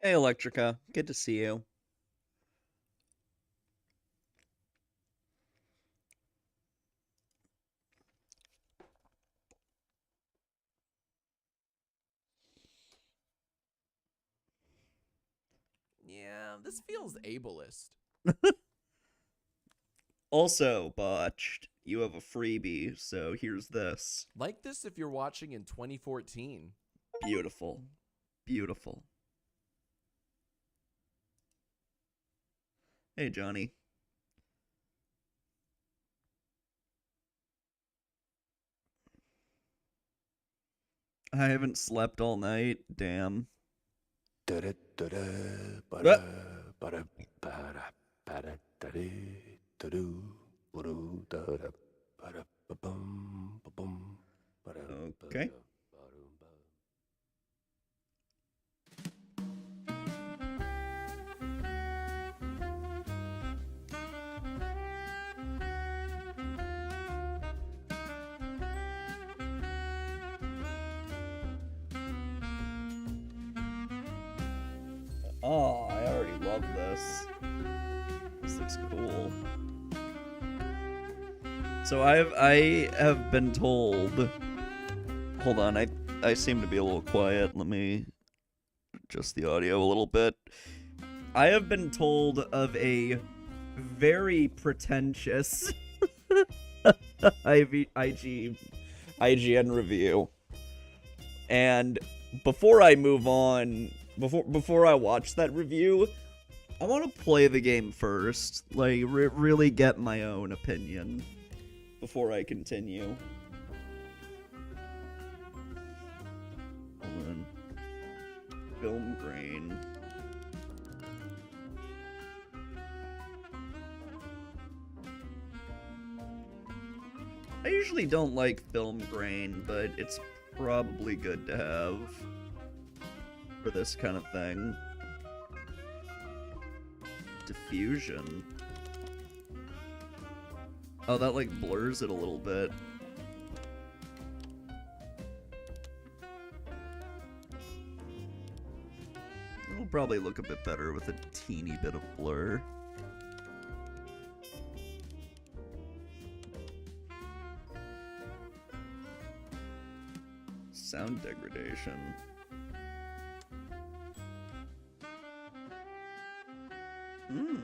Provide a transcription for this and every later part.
Hey, Electrica. Good to see you. Yeah, this feels ableist. Also, Botched, you have a freebie, so here's this. Like this if you're watching in 2014. Beautiful. Beautiful. Hey, Johnny. I haven't slept all night. Damn. Ah! Okay. Oh, I already love this. This looks cool. So I have been told. Hold on, I seem to be a little quiet. Let me adjust the audio a little bit. I have been told of a very pretentious IGN review. And before I move on, before I watch that review, I want to play the game first. Like, really get my own opinion before I continue. Hold on. Film grain. I usually don't like film grain, but it's probably good to have for this kind of thing. Diffusion. Oh, that like blurs it a little bit. It'll probably look a bit better with a teeny bit of blur. Sound degradation. Hmm.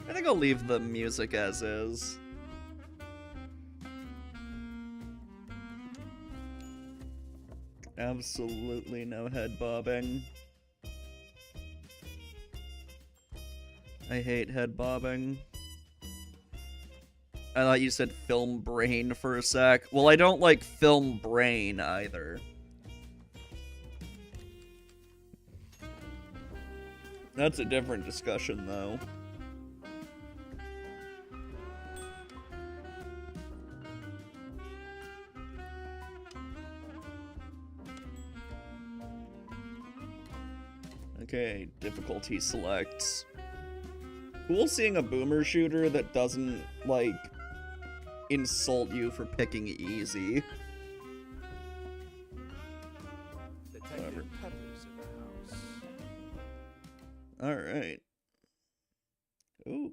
I think I'll leave the music as is. Absolutely no head bobbing. I hate head bobbing. I thought you said film brain for a sec. Well, I don't like film brain either. That's a different discussion, though. Okay, difficulty select. Cool seeing a boomer shooter that doesn't, like, insult you for picking easy. Detective Pepper's in the house. Alright. Ooh.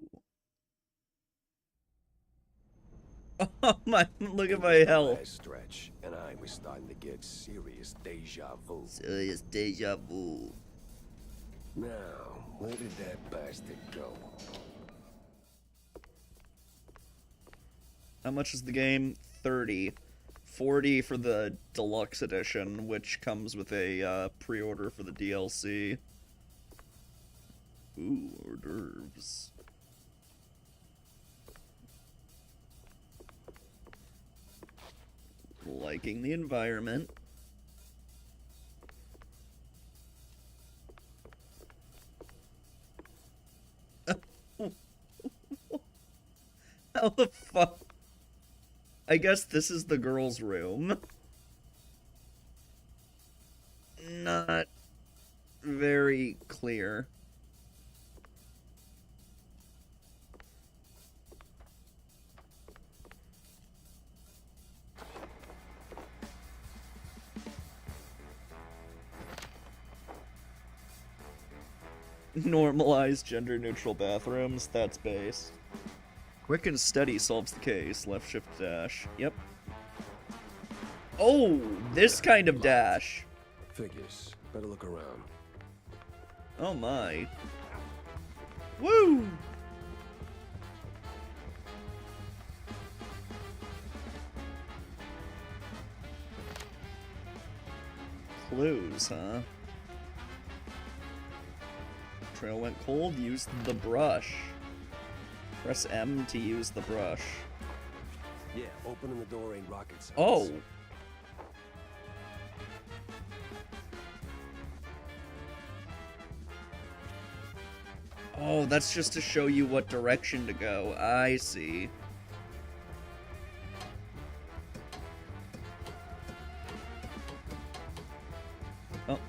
Oh my, look at my health. Stretch, and I was starting to get serious deja vu. Serious deja vu. Now, where did that bastard go? How much is the game? 30. 40 for the deluxe edition, which comes with a pre-order for the DLC. Ooh, hors d'oeuvres. Liking the environment. How the fuck? I guess this is the girl's room. Not clear. Normalize gender-neutral bathrooms. That's base. Quick and steady solves the case. Left shift dash. Yep. Oh, this kind of dash. Figures. Better look around. Oh my. Woo! Clues, huh? Trail went cold, use the brush. Press M to use the brush. Yeah, opening the door ain't rocket science. Oh! Oh, that's just to show you what direction to go. I see. Oh.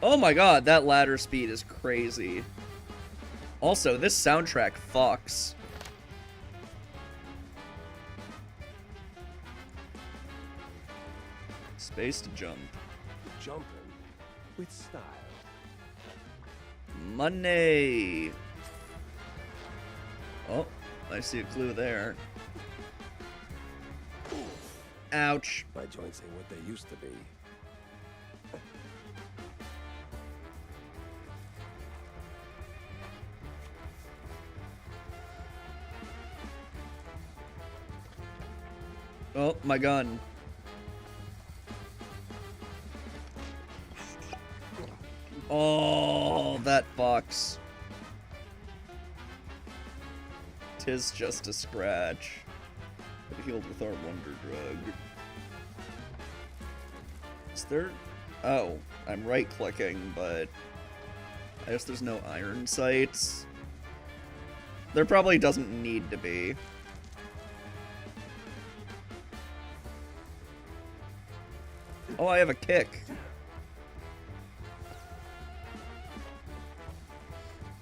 Oh my god, that ladder speed is crazy. Also, this soundtrack fucks. Space to jump. Jumping with style. Money. Oh, I see a clue there. Ouch. My joints ain't what they used to be. Oh, my gun. Oh, that fucks. Tis just a scratch. But healed with our wonder drug. Is there... Oh, I'm right-clicking, but... I guess there's no iron sights. There probably doesn't need to be. Oh, I have a kick.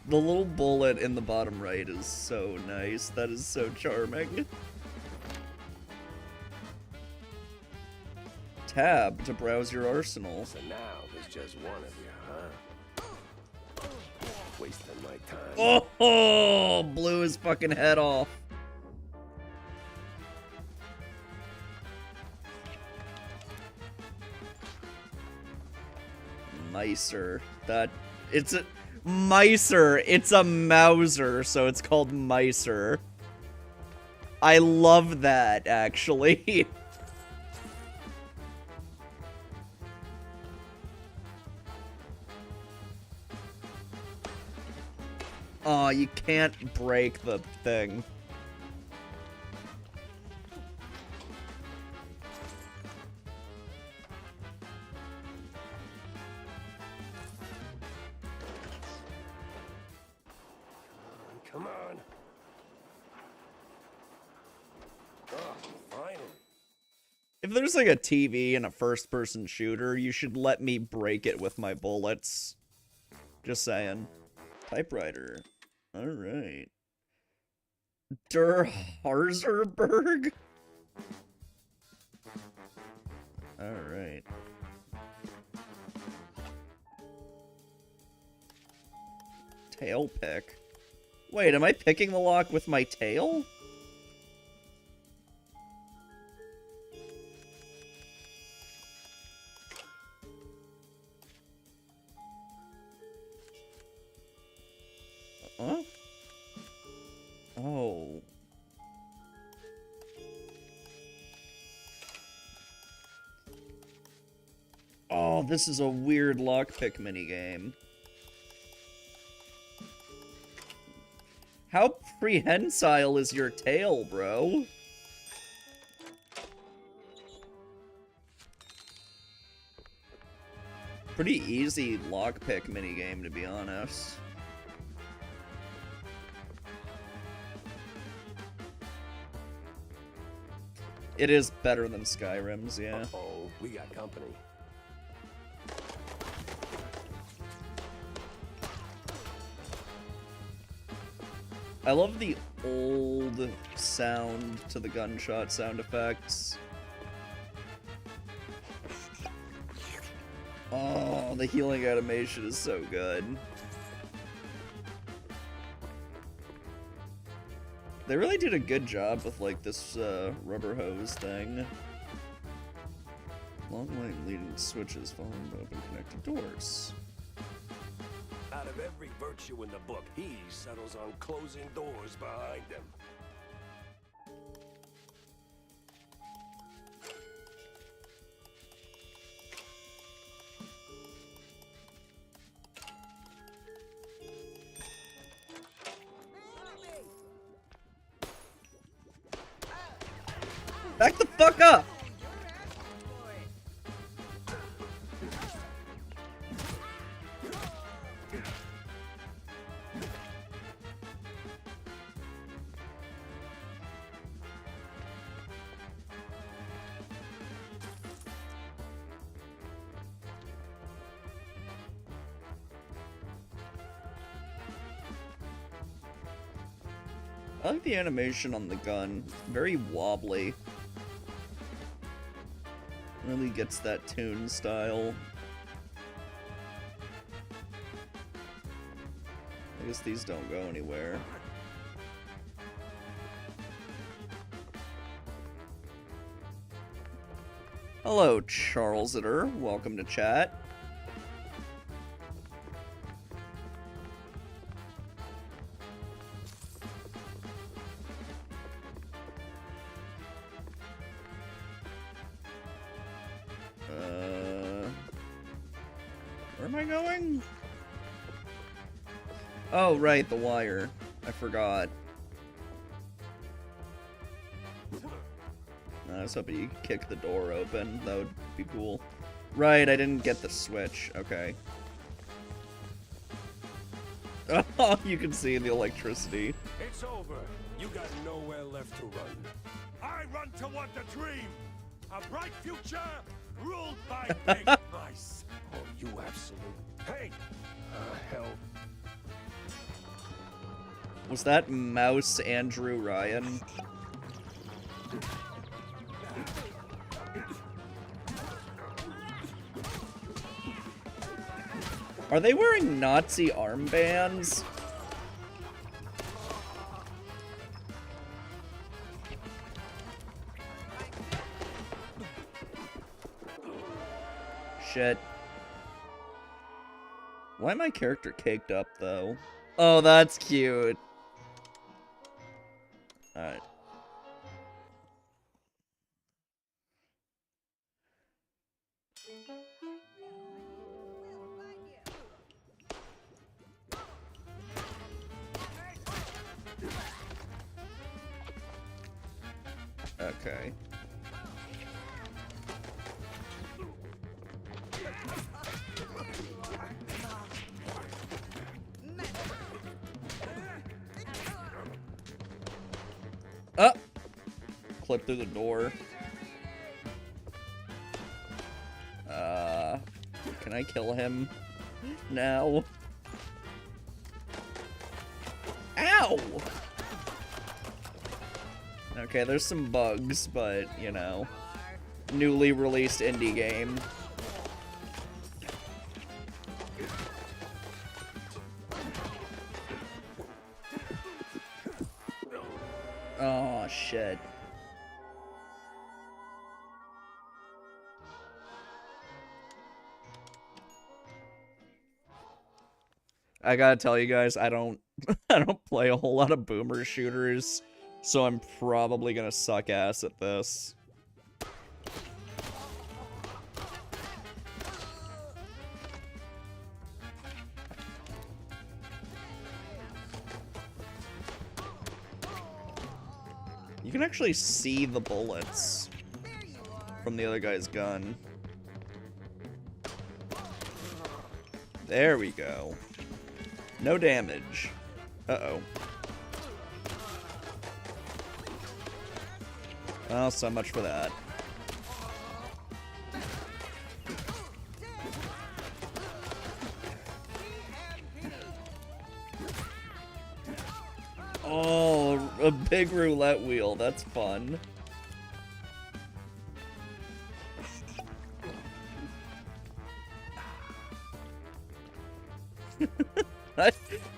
The little bullet in the bottom right is so nice. That is so charming. Tab to browse your arsenal. So now there's just one of you, huh? Wasting my time. Oh, blew his fucking head off. Micer. It's a Micer. It's a Mauser, so it's called Micer. I love that, actually. Aw, you can't break the thing. Come on. Oh, finally. If there's like a TV and a first-person shooter, you should let me break it with my bullets. Just saying. Typewriter. Alright. Der Harzerberg? Alright. Tail pick. Wait, am I picking the lock with my tail? Huh? Oh. Oh, this is a weird lockpick minigame. How prehensile is your tail, bro? Pretty easy lockpick minigame, to be honest. It is better than Skyrim's, yeah. Uh-oh, we got company. I love the old sound to the gunshot sound effects. Oh, the healing animation is so good. They really did a good job with, like, this rubber hose thing. Long line leading switches following open connected doors. Out of every virtue in the book, he settles on closing doors behind him. Back the fuck up! I like the animation on the gun. Very wobbly. Really gets that Toon style. I guess these don't go anywhere. Hello, Charles-iter. Welcome to chat. Where am I going? Oh, right, the wire. I forgot. I was hoping you could kick the door open. That would be cool. Right, I didn't get the switch. Okay. Oh, you can see the electricity. It's over. You got nowhere left to run. I run toward the dream. A bright future ruled by big mice. Oh, you absolute. Hey! Hell. Was that Mouse Andrew Ryan? Are they wearing Nazi armbands? Shit. Why my character caked up, though? Oh, that's cute. Alright. Okay. Up! Clip through the door. Can I kill him now? Ow! Okay, there's some bugs, but, you know, newly released indie game. Oh, shit. I gotta tell you guys, I don't play a whole lot of boomer shooters, so I'm probably gonna suck ass at this. You can actually see the bullets from the other guy's gun. There we go. No damage. Uh-oh. Well, so much for that. Oh, a big roulette wheel. That's fun.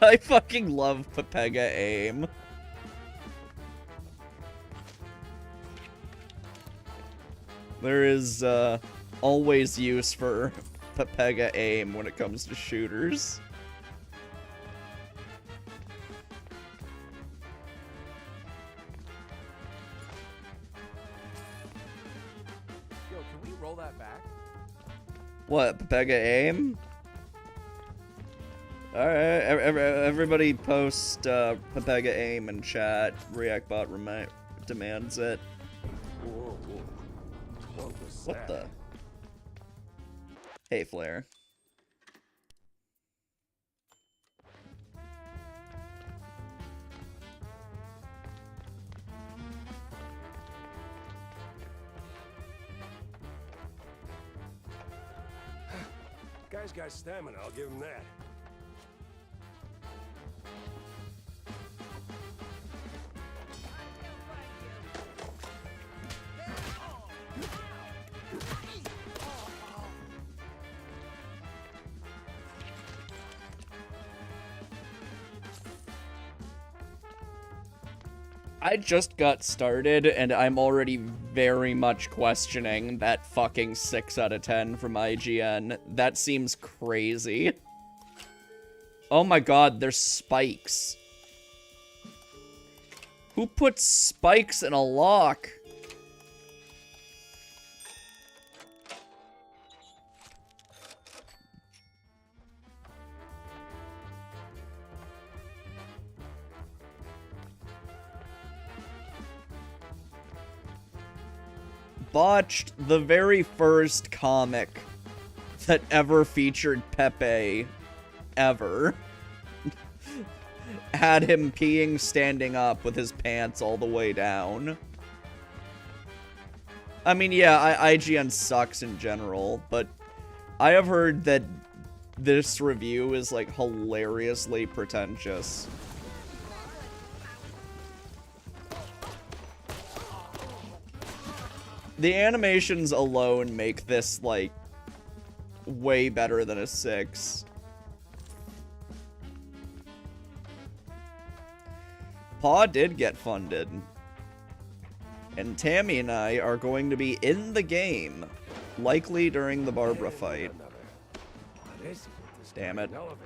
I fucking love Pepega aim. There is always use for Pepega aim when it comes to shooters. Yo, can we roll that back? What, Pepega aim? Alright, everybody post Pepega aim in chat. ReactBot demands it. Whoa, whoa. What was What that? the? Hey, Flare. Guy's got stamina, I'll give him that. I just got started, and I'm already very much questioning that fucking 6 out of 10 from IGN. That seems crazy. Oh my god, there's spikes. Who puts spikes in a lock? Botched, the very first comic that ever featured Pepe, ever, had him peeing standing up with his pants all the way down. I mean, yeah, IGN sucks in general, but I have heard that this review is, like, hilariously pretentious. The animations alone make this, like, way better than a 6. Paw did get funded. And Tammy and I are going to be in the game, likely during the Barbara fight. What is it with this Damn guy it. in elevators?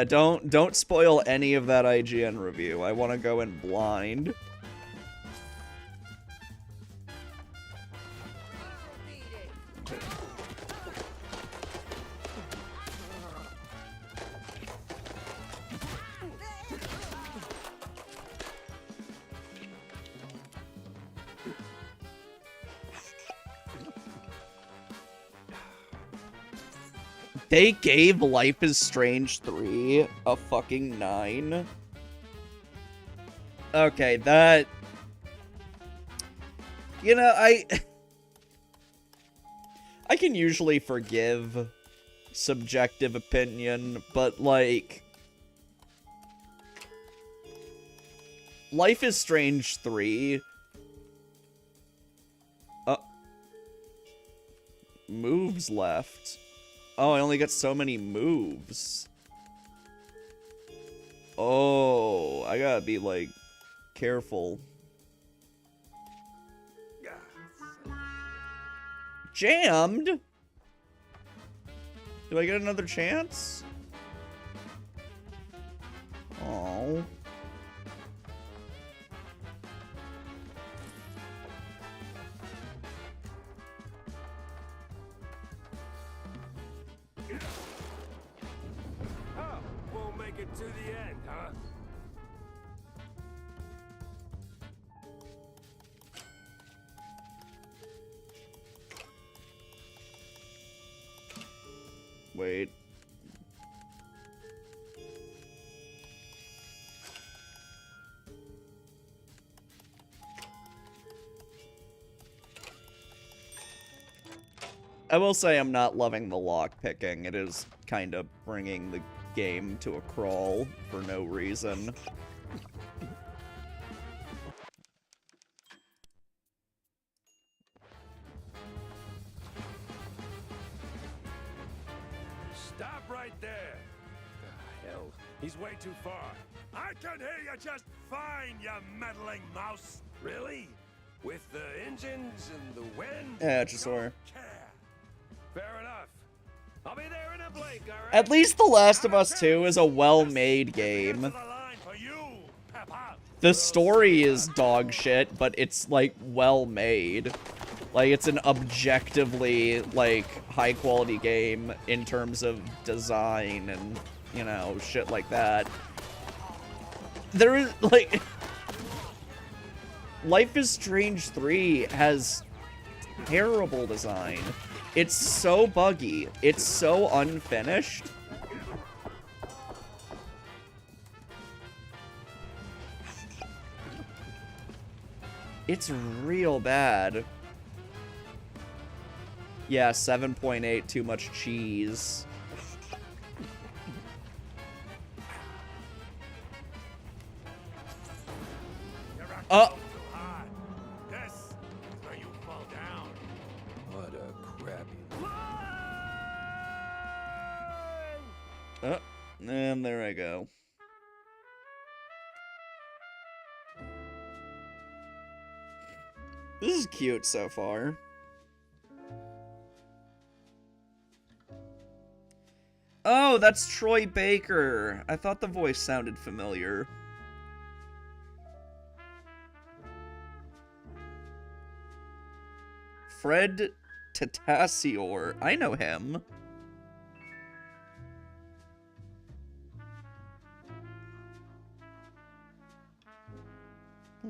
Don't spoil any of that IGN review. I want to go in blind. They gave Life is Strange 3 a fucking 9. Okay, that... You know, I can usually forgive subjective opinion, but, like... Life is Strange 3... moves left. Oh, I only got so many moves. Oh, I gotta be, like, careful. Jammed? Do I get another chance? Oh. Oh, won't make it to the end, huh? Wait. I will say I'm not loving the lock picking. It is kind of bringing the game to a crawl for no reason. Stop right there. The hell? He's way too far. I can hear you just fine, you meddling mouse. Really? With the engines and the wind? Yeah, just sore. Fair enough. I'll be there in a blink, all right? At least The Last of Us 2 is a well-made game. The story is dog shit, but it's, like, well-made. Like, it's an objectively, like, high-quality game in terms of design and, you know, shit like that. There is, like... Life is Strange 3 has terrible design. It's so buggy. It's so unfinished. It's real bad. Yeah, 7.8, too much cheese. Oh! This is where you fall down. What a crappy line! Oh, and there I go. This is cute so far. Oh, that's Troy Baker. I thought the voice sounded familiar. Fred Tatasciore. I know him.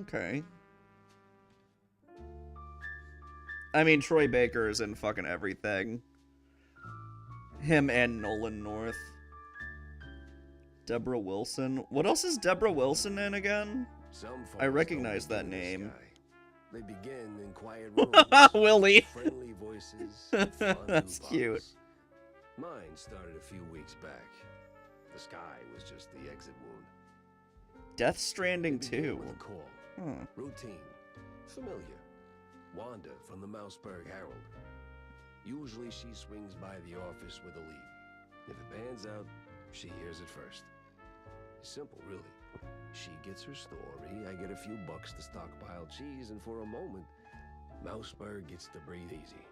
Okay. I mean, Troy Baker is in fucking everything. Him and Nolan North. Deborah Wilson. What else is Deborah Wilson in again? I recognize that name. They begin in quiet rooms. Willie. Friendly voices. Fun That's new cute. bottles. Mine started a few weeks back. The sky was just the exit wound. Death Stranding They begin 2. with a call. Huh. Routine. Familiar. Wanda from the Mouseburg Herald. Usually she swings by the office with a lead. If it pans out, she hears it first. It's simple, really. She gets her story, I get a few bucks to stockpile cheese, and for a moment, Mouseburg gets to breathe easy.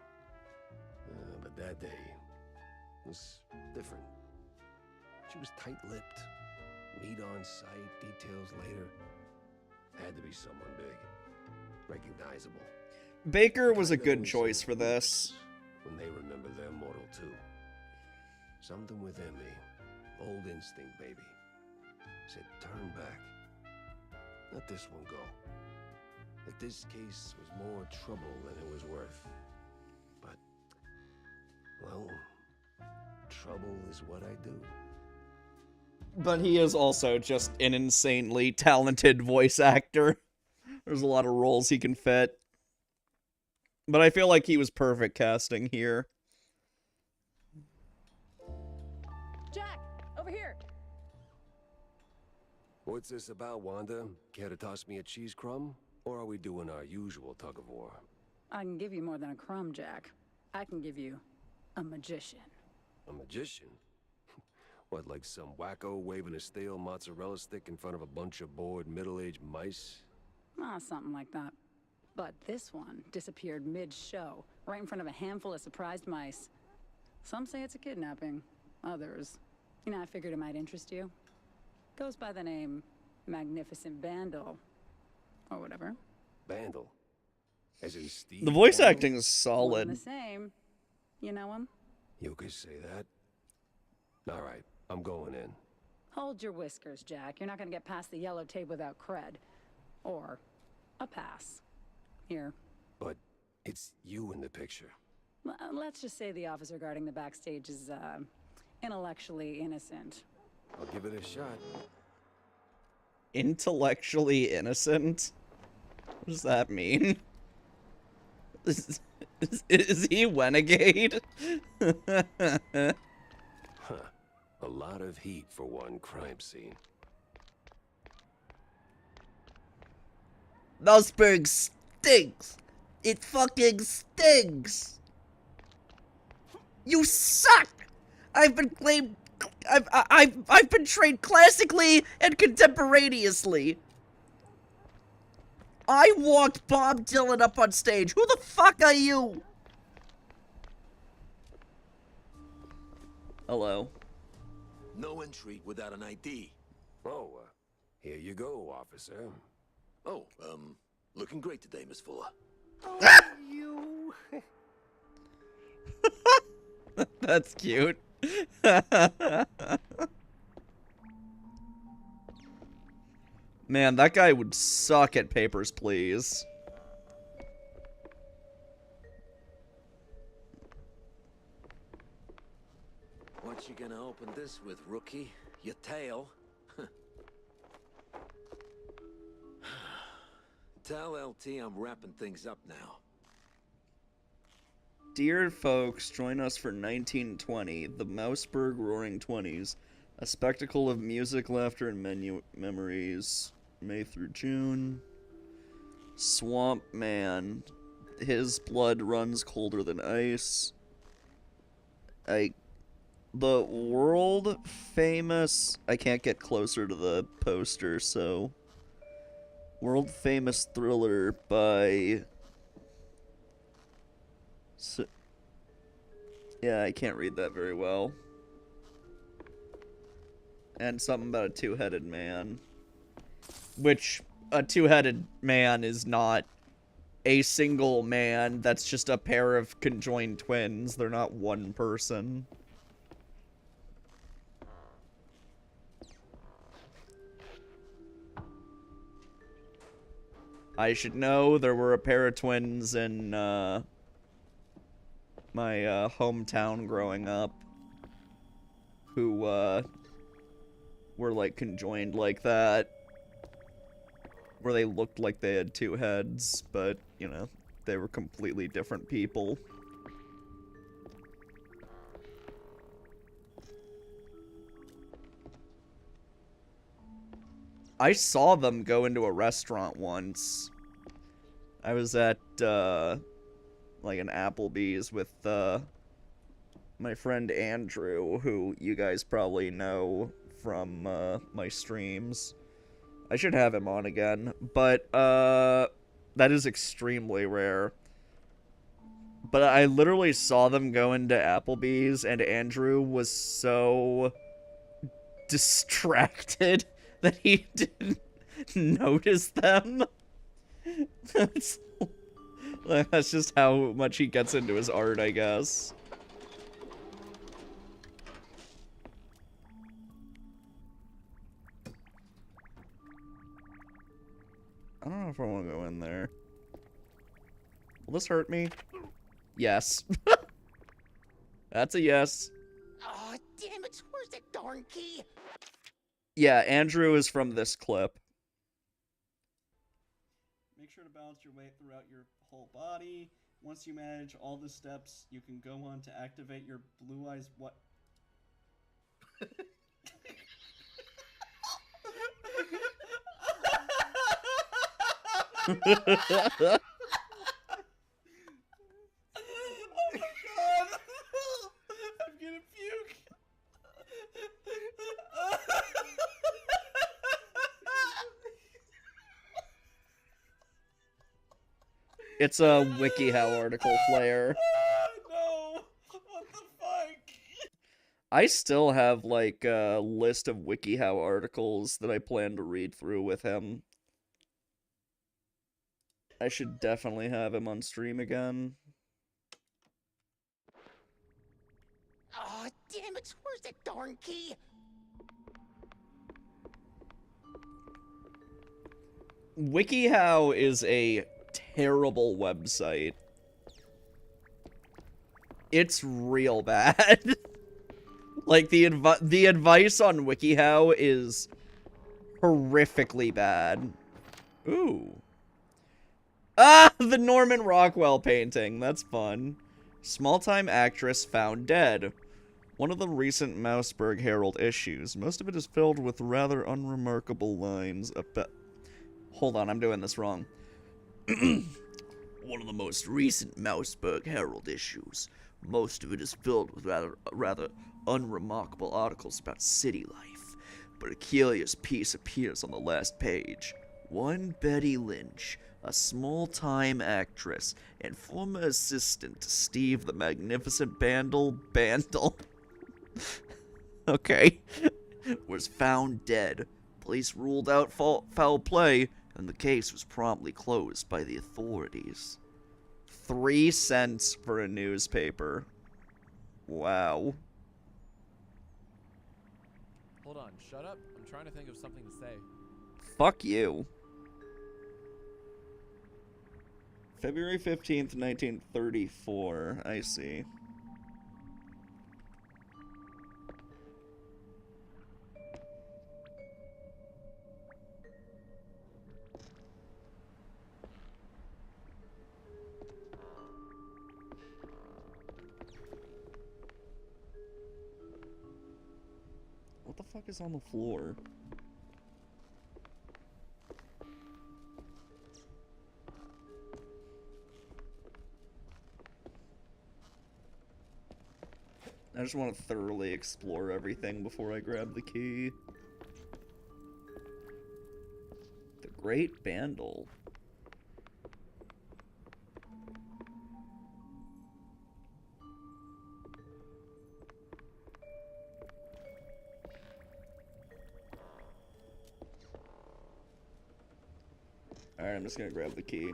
But that day was different. She was tight-lipped. Meat on sight, details later. Had to be someone big. Recognizable. Baker was a Kinda good who's choice in for this. when they remember their mortal too. Something within me, old instinct, baby, said turn back. Let this one go. That this case was more trouble than it was worth. But, well, trouble is what I do. But he is also just an insanely talented voice actor. There's a lot of roles he can fit. But I feel like he was perfect casting here. Jack, over here. What's this about, Wanda? Care to toss me a cheese crumb? Or are we doing our usual tug-of-war? I can give you more than a crumb, Jack. I can give you a magician. A magician? What, like some wacko waving a stale mozzarella stick in front of a bunch of bored middle-aged mice? Ah, something like that. But this one disappeared mid-show, right in front of a handful of surprised mice. Some say it's a kidnapping. Others, I figured it might interest you. Goes by the name Magnificent Bandle. Or whatever. Bandle? As in Steve The voice Bandle? acting is One and the solid. same. You know him? You could say that. All right, I'm going in. Hold your whiskers, Jack. You're not gonna get past the yellow tape without cred. Or a pass. Here. But it's you in the picture. Let's just say the officer guarding the backstage is, intellectually innocent. I'll give it a shot. Intellectually innocent? What does that mean? Is he Renegade? Huh. A lot of heat for one crime scene. Mossberg stinks. It fucking stinks. You suck. I've been claimed. I've been trained classically and contemporaneously. I walked Bob Dylan up on stage. Who the fuck are you? Hello. No entry without an ID. Oh, here you go, officer. Oh, looking great today, Miss Fuller. You... That's cute. Man, that guy would suck at Papers, Please. What you gonna open this with, rookie? Your tail? Tell LT I'm wrapping things up now. Dear folks, join us for 1920, the Mouseburg Roaring Twenties, a spectacle of music, laughter, and memories. May through June. Swamp Man. His blood runs colder than ice. The world famous... I can't get closer to the poster, so... World famous thriller by... yeah, I can't read that very well. And something about a two-headed man. Which, a two-headed man is not a single man. That's just a pair of conjoined twins. They're not one person. I should know there were a pair of twins in, my, hometown growing up. Who, were, like, conjoined like that. Where they looked like they had two heads, but, you know, they were completely different people. I saw them go into a restaurant once. I was at, like an Applebee's with, my friend Andrew, who you guys probably know from, my streams. I should have him on again, but, that is extremely rare. But I literally saw them go into Applebee's, and Andrew was so distracted that he didn't notice them. That's just how much he gets into his art, I guess. I don't know if I want to go in there. Will this hurt me? Yes. That's a yes. Oh, damn it. Where's that darn key? Yeah, Andrew is from this clip. Make sure to balance your weight throughout your whole body. Once you manage all the steps, you can go on to activate your blue eyes. What? Oh my god! I'm gonna puke. It's a WikiHow article, Flare. No! What the fuck? I still have, like, a list of WikiHow articles that I plan to read through with him. I should definitely have him on stream again. Oh, damn it. Where's that darn key? WikiHow is a terrible website. It's real bad. Like, the advice on WikiHow is horrifically bad. Ooh. Ah, the Norman Rockwell painting. That's fun. Small-time actress found dead. One of the recent Mouseburg Herald issues. Most of it is filled with rather unremarkable lines about... Hold on, I'm doing this wrong. One of the most recent Mouseburg Herald issues. Most of it is filled with rather unremarkable articles about city life. But a curious piece appears on the last page. One Betty Lynch, a small-time actress and former assistant to Steve the Magnificent Bandle, okay, was found dead. Police ruled out foul play, and the case was promptly closed by the authorities. 3 cents for a newspaper. Wow. Hold on, shut up. I'm trying to think of something to say. Fuck you. February 15th, 1934. I see. What the fuck is on the floor? I just want to thoroughly explore everything before I grab the key. The Great Bandle. Alright, I'm just gonna grab the key.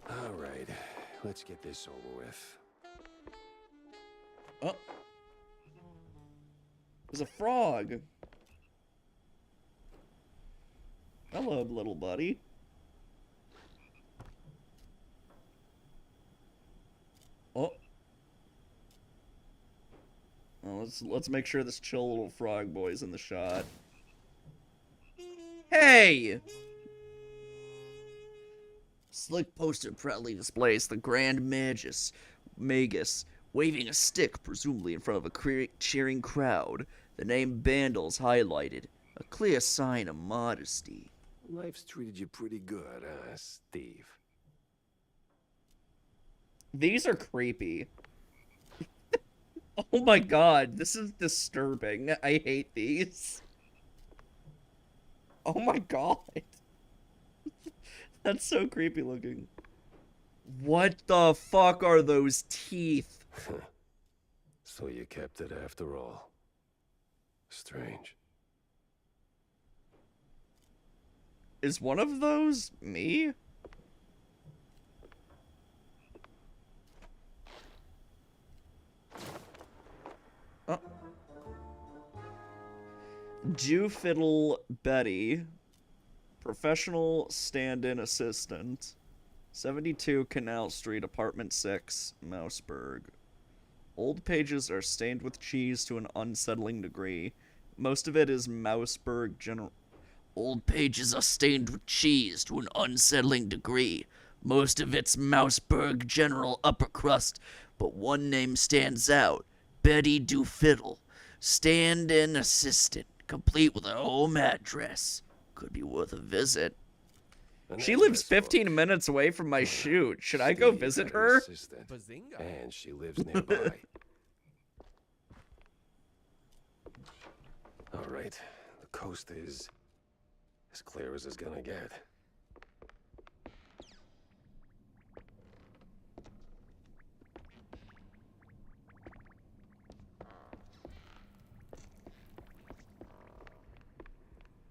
All right, let's get this over with. Oh. There's a frog. Hello, little buddy. Oh. Well, let's make sure this chill little frog boy's in the shot. Hey! Slick poster proudly displays the Grand Magus, waving a stick, presumably in front of a cheering crowd. The name Bandle's highlighted, a clear sign of modesty. Life's treated you pretty good, Steve? These are creepy. Oh my god, this is disturbing. I hate these. Oh my god. That's so creepy looking. What the fuck are those teeth? So you kept it after all. Strange. Is one of those me? Oh. Jew Fiddle Betty. Professional stand-in assistant. 72 Canal Street, Apartment 6, Mouseburg. Old pages are stained with cheese to an unsettling degree. Most of it is Mouseburg General. Old pages are stained with cheese to an unsettling degree. Most of it's Mouseburg General upper crust, but one name stands out. Betty Dooffiddle. Stand-in assistant, complete with a home address. Could be worth a visit. She lives 15 minutes away from my shoot. Should I go visit her? Bazinga. And she lives nearby. All right, the coast is as clear as it's gonna get.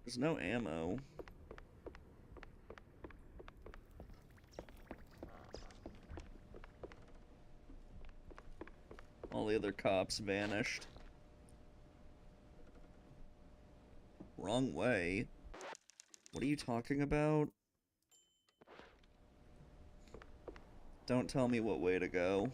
There's no ammo. other cops vanished. Wrong way. What are you talking about? Don't tell me what way to go.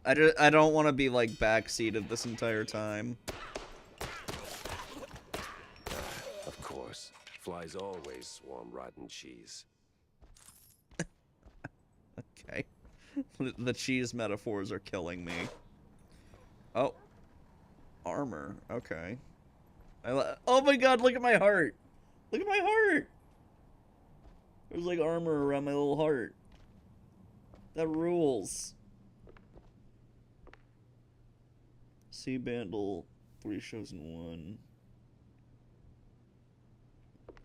I don't want to be, like, backseated this entire time. Of course. Flies always swarm rotten cheese. Okay. The cheese metaphors are killing me. Oh. Armor. Okay. Oh my god, look at my heart! Look at my heart! There's, like, armor around my little heart. That rules. Sea Bandle, 3 shows in 1.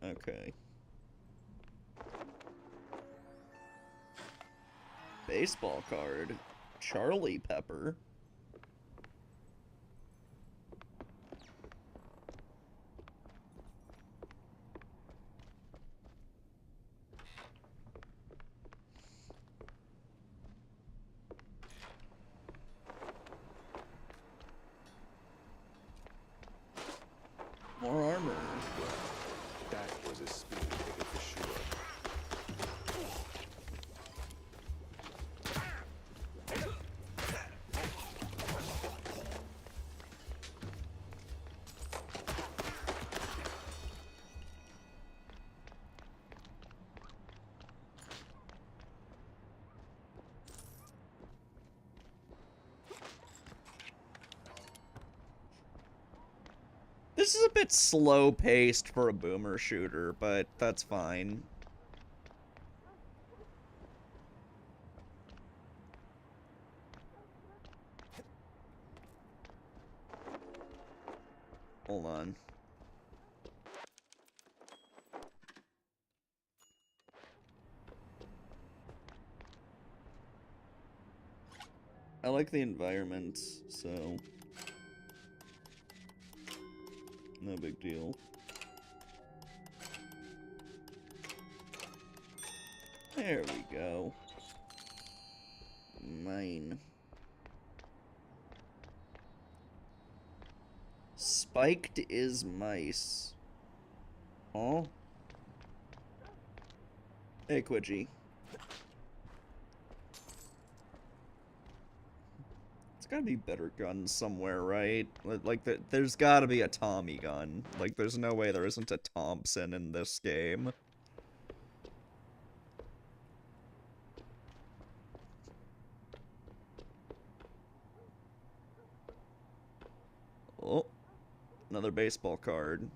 Okay. Baseball card. Charlie Pepper. More armor. That was a speed ticket for sure. This is a bit slow-paced for a boomer shooter, but that's fine. Hold on. I like the environment, so... no big deal. There we go. Mine. Spiked is mice. Oh. Hey, Quidgy. There's gotta be better guns somewhere, right? Like, there's gotta be a Tommy gun. Like, there's no way there isn't a Thompson in this game. Oh. Another baseball card.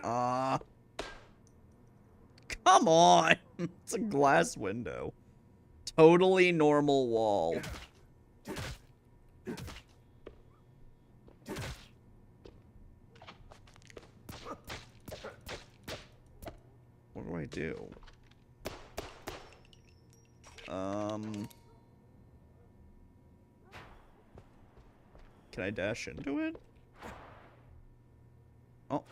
Ah. Come on! It's a glass window. Totally normal wall. What do I do? Can I dash into it? Oh.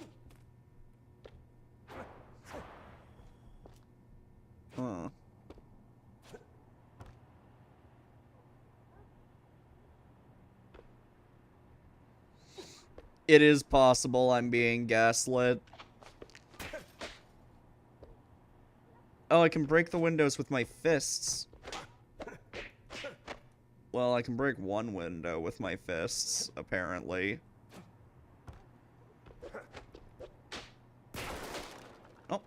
Huh. It is possible I'm being gaslit. Oh, I can break the windows with my fists. Well, I can break one window with my fists, apparently. Oh.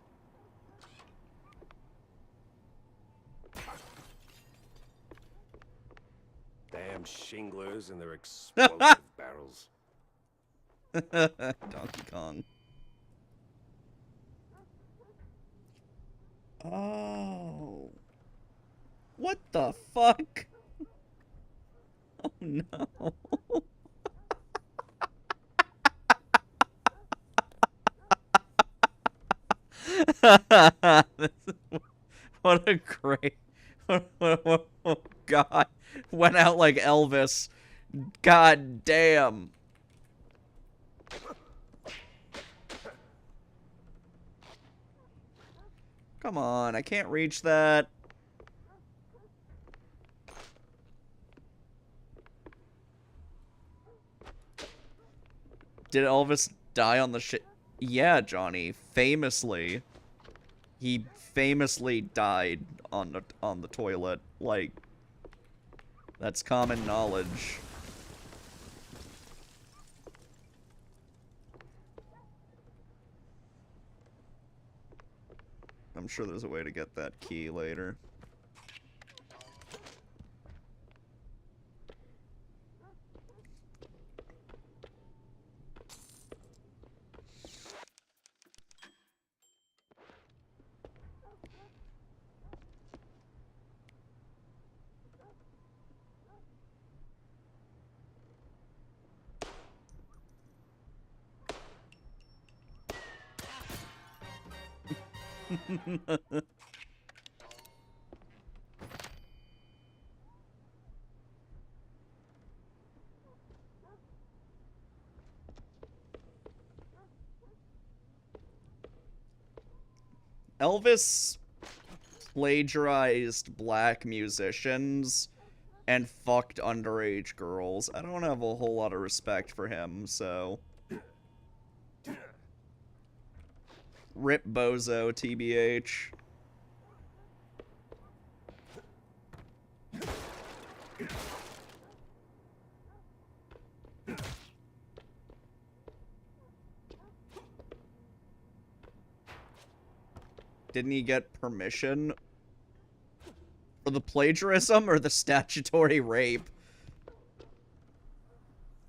Damn shinglers and their explosive barrels. Donkey Kong. Oh. What the fuck? Oh no. What a great... Oh God. Went out like Elvis. God damn. Come on, I can't reach that. Did Elvis die on the shit? Yeah, Johnny. Famously. He famously died on the toilet. Like, that's common knowledge. I'm sure there's a way to get that key later. Elvis plagiarized black musicians and fucked underage girls. I don't have a whole lot of respect for him, so... Rip Bozo, TBH. Didn't he get permission for the plagiarism or the statutory rape?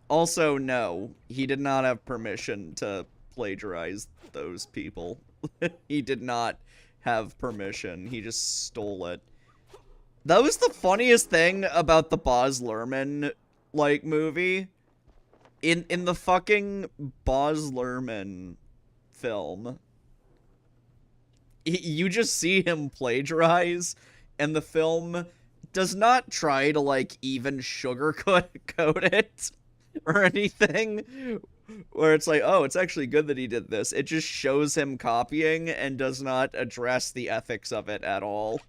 Also, no, he did not have permission to plagiarize those people. He did not have permission. He just stole it. That was the funniest thing about the Baz Luhrmann, like, movie. In the fucking Baz Luhrmann film, you just see him plagiarize, and the film does not try to, like, even sugarcoat it or anything, where it's like, oh, it's actually good that he did this. It just shows him copying and does not address the ethics of it at all.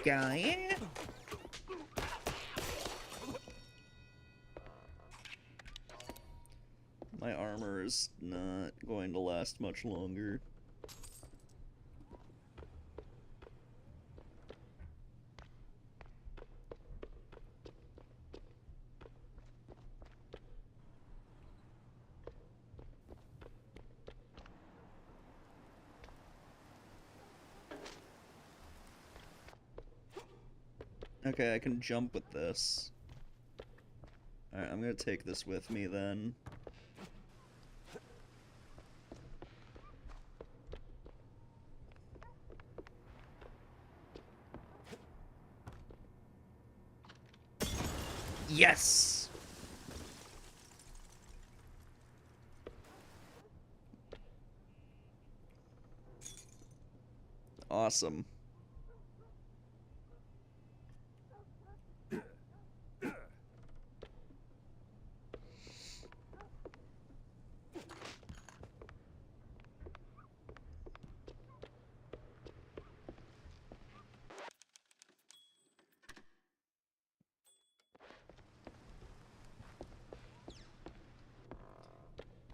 Guy, eh? My armor is not going to last much longer. Okay, I can jump with this. Alright, I'm gonna take this with me then. Yes! Awesome.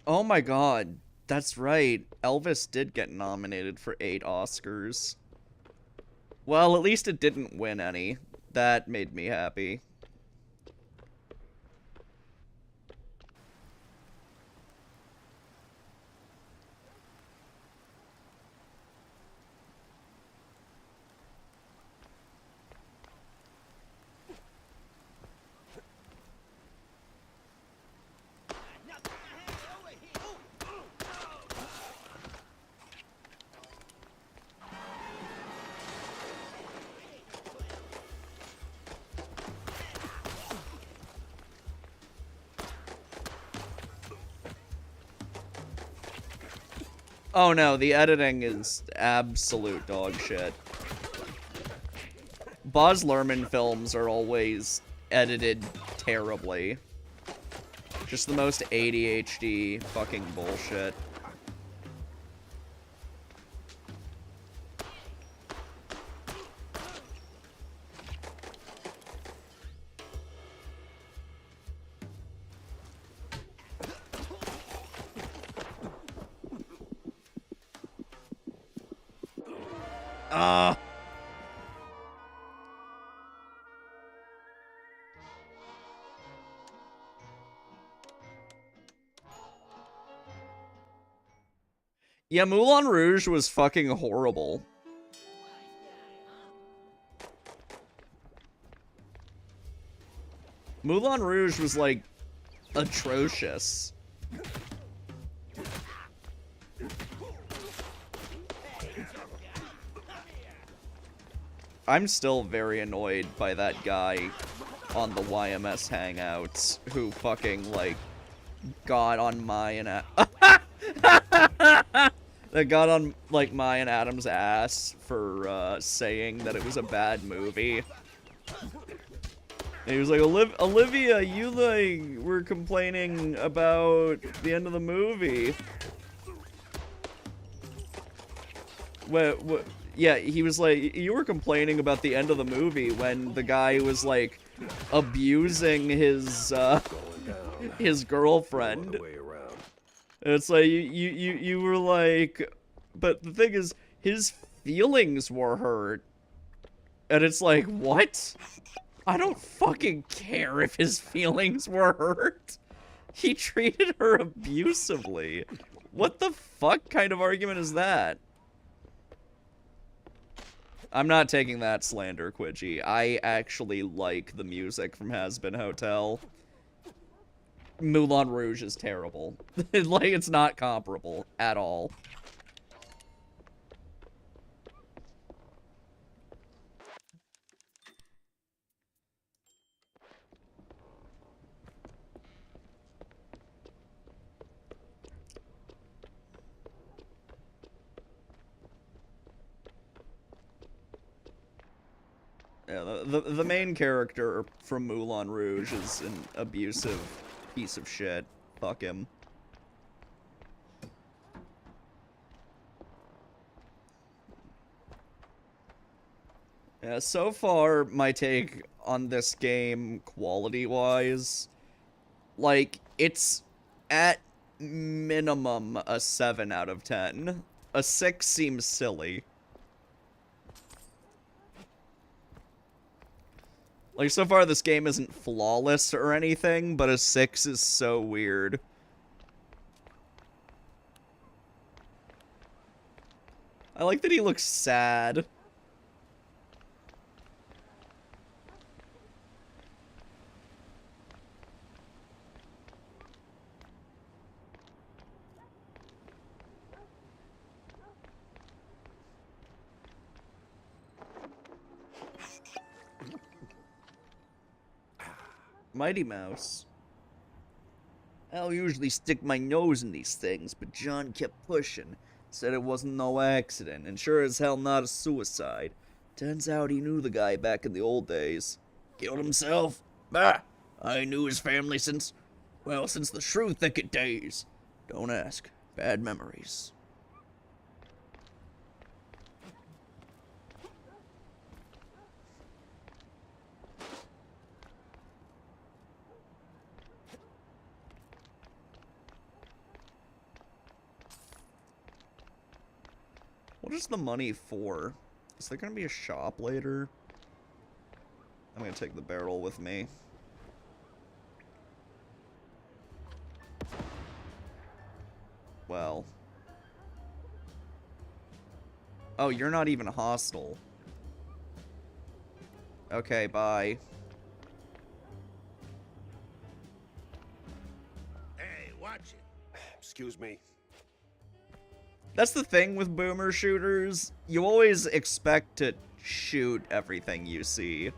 Oh my god, that's right. Elvis did get nominated for 8 Oscars. Well, at least it didn't win any. That made me happy. Oh no, the editing is absolute dog shit. Baz Luhrmann films are always edited terribly. Just the most ADHD fucking bullshit. Yeah, Moulin Rouge was fucking horrible. Moulin Rouge was, like, atrocious. I'm still very annoyed by that guy on the YMS Hangouts who fucking, like, got on that got on, like, Maya Adams' ass for, saying that it was a bad movie. And he was like, Olivia, you, like, were complaining about the end of the movie. What, yeah, he was like, you were complaining about the end of the movie when the guy was, like, abusing his girlfriend. It's like, you were like, but the thing is, his feelings were hurt. And it's like, what? I don't fucking care if his feelings were hurt. He treated her abusively. What the fuck kind of argument is that? I'm not taking that slander, Quidgy. I actually like the music from Hazbin Hotel. Moulin Rouge is terrible. Like, it's not comparable at all. Yeah, the main character from Moulin Rouge is an abusive piece of shit. Fuck him. Yeah, so far, my take on this game, quality-wise, like, it's at minimum a 7 out of 10. A 6 seems silly. Like, so far this game isn't flawless or anything, but a 6 is so weird. I like that he looks sad. Mighty Mouse. I'll usually stick my nose in these things, but John kept pushing. Said it wasn't no accident, and sure as hell not a suicide. Turns out he knew the guy back in the old days. Killed himself? Bah! I knew his family since the Shrew Thicket days. Don't ask. Bad memories. What is the money for? Is there gonna be a shop later? I'm gonna take the barrel with me. Well. Oh, you're not even hostile. Okay, bye. Hey, watch it. Excuse me. That's the thing with boomer shooters. You always expect to shoot everything you see.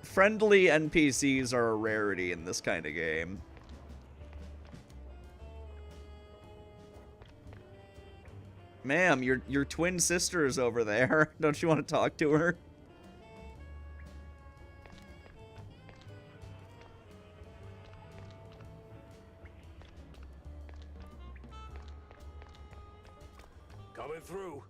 Friendly NPCs are a rarity in this kind of game. Ma'am, your twin sister is over there. Don't you want to talk to her? Coming through.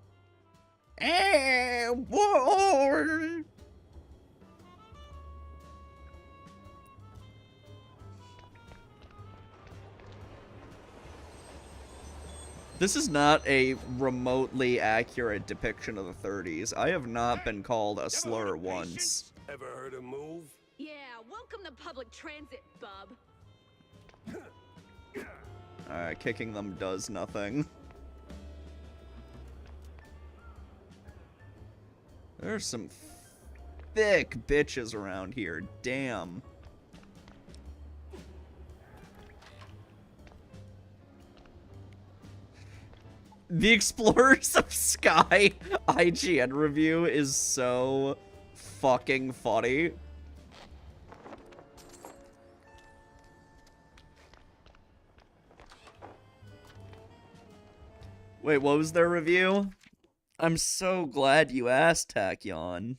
This is not a remotely accurate depiction of the 30s. I have not been called a slur once. Ever heard a move? Yeah, welcome to public transit, bub. Kicking them does nothing. There's some thick bitches around here. Damn. The Explorers of Sky IGN review is so fucking funny. Wait, what was their review? I'm so glad you asked, Tachyon.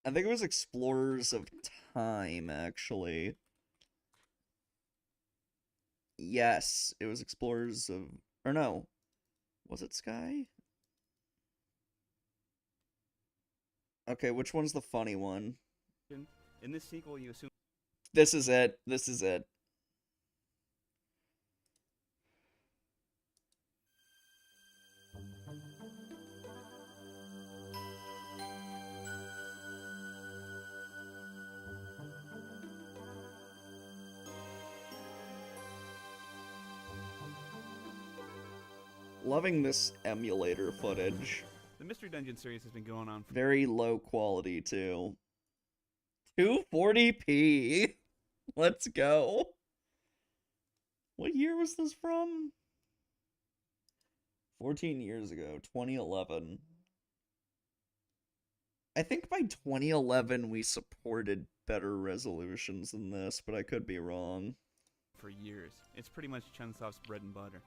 I think it was Explorers of Time, actually. Yes, it was Explorers of... Or no. Was it Sky? Okay, which one's the funny one? In this sequel, you assume... This is it. This is it. Loving this emulator footage. The Mystery Dungeon series has been going on for... Very low quality, too. 240p. Let's go. What year was this from? 14 years ago, 2011. I think by 2011 we supported better resolutions than this, but I could be wrong. For years. It's pretty much Chunsoft's bread and butter.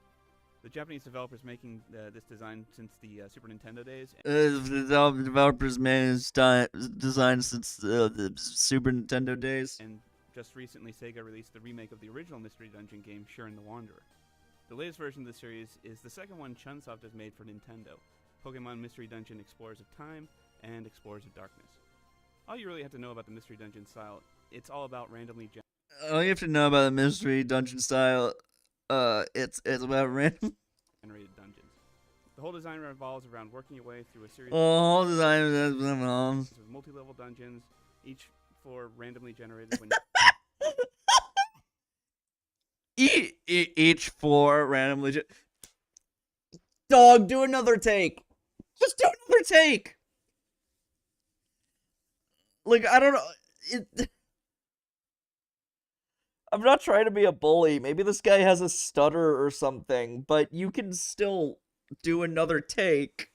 The Japanese developers making this design since the Super Nintendo days. The developers made design since the Super Nintendo days. And just recently, Sega released the remake of the original Mystery Dungeon game, Shiren the Wanderer. The latest version of the series is the second one Chunsoft has made for Nintendo, Pokemon Mystery Dungeon Explorers of Time and Explorers of Darkness. All you really have to know about the Mystery Dungeon style, it's all about randomly all you have to know about the Mystery Dungeon style, it's about random generated dungeons. The whole design revolves around working your way through a series whole design of multi-level dungeons, each floor randomly generated when each floor randomly Dog, do another take. Just do another take. Like, I don't know. I'm not trying to be a bully. Maybe this guy has a stutter or something, but you can still do another take.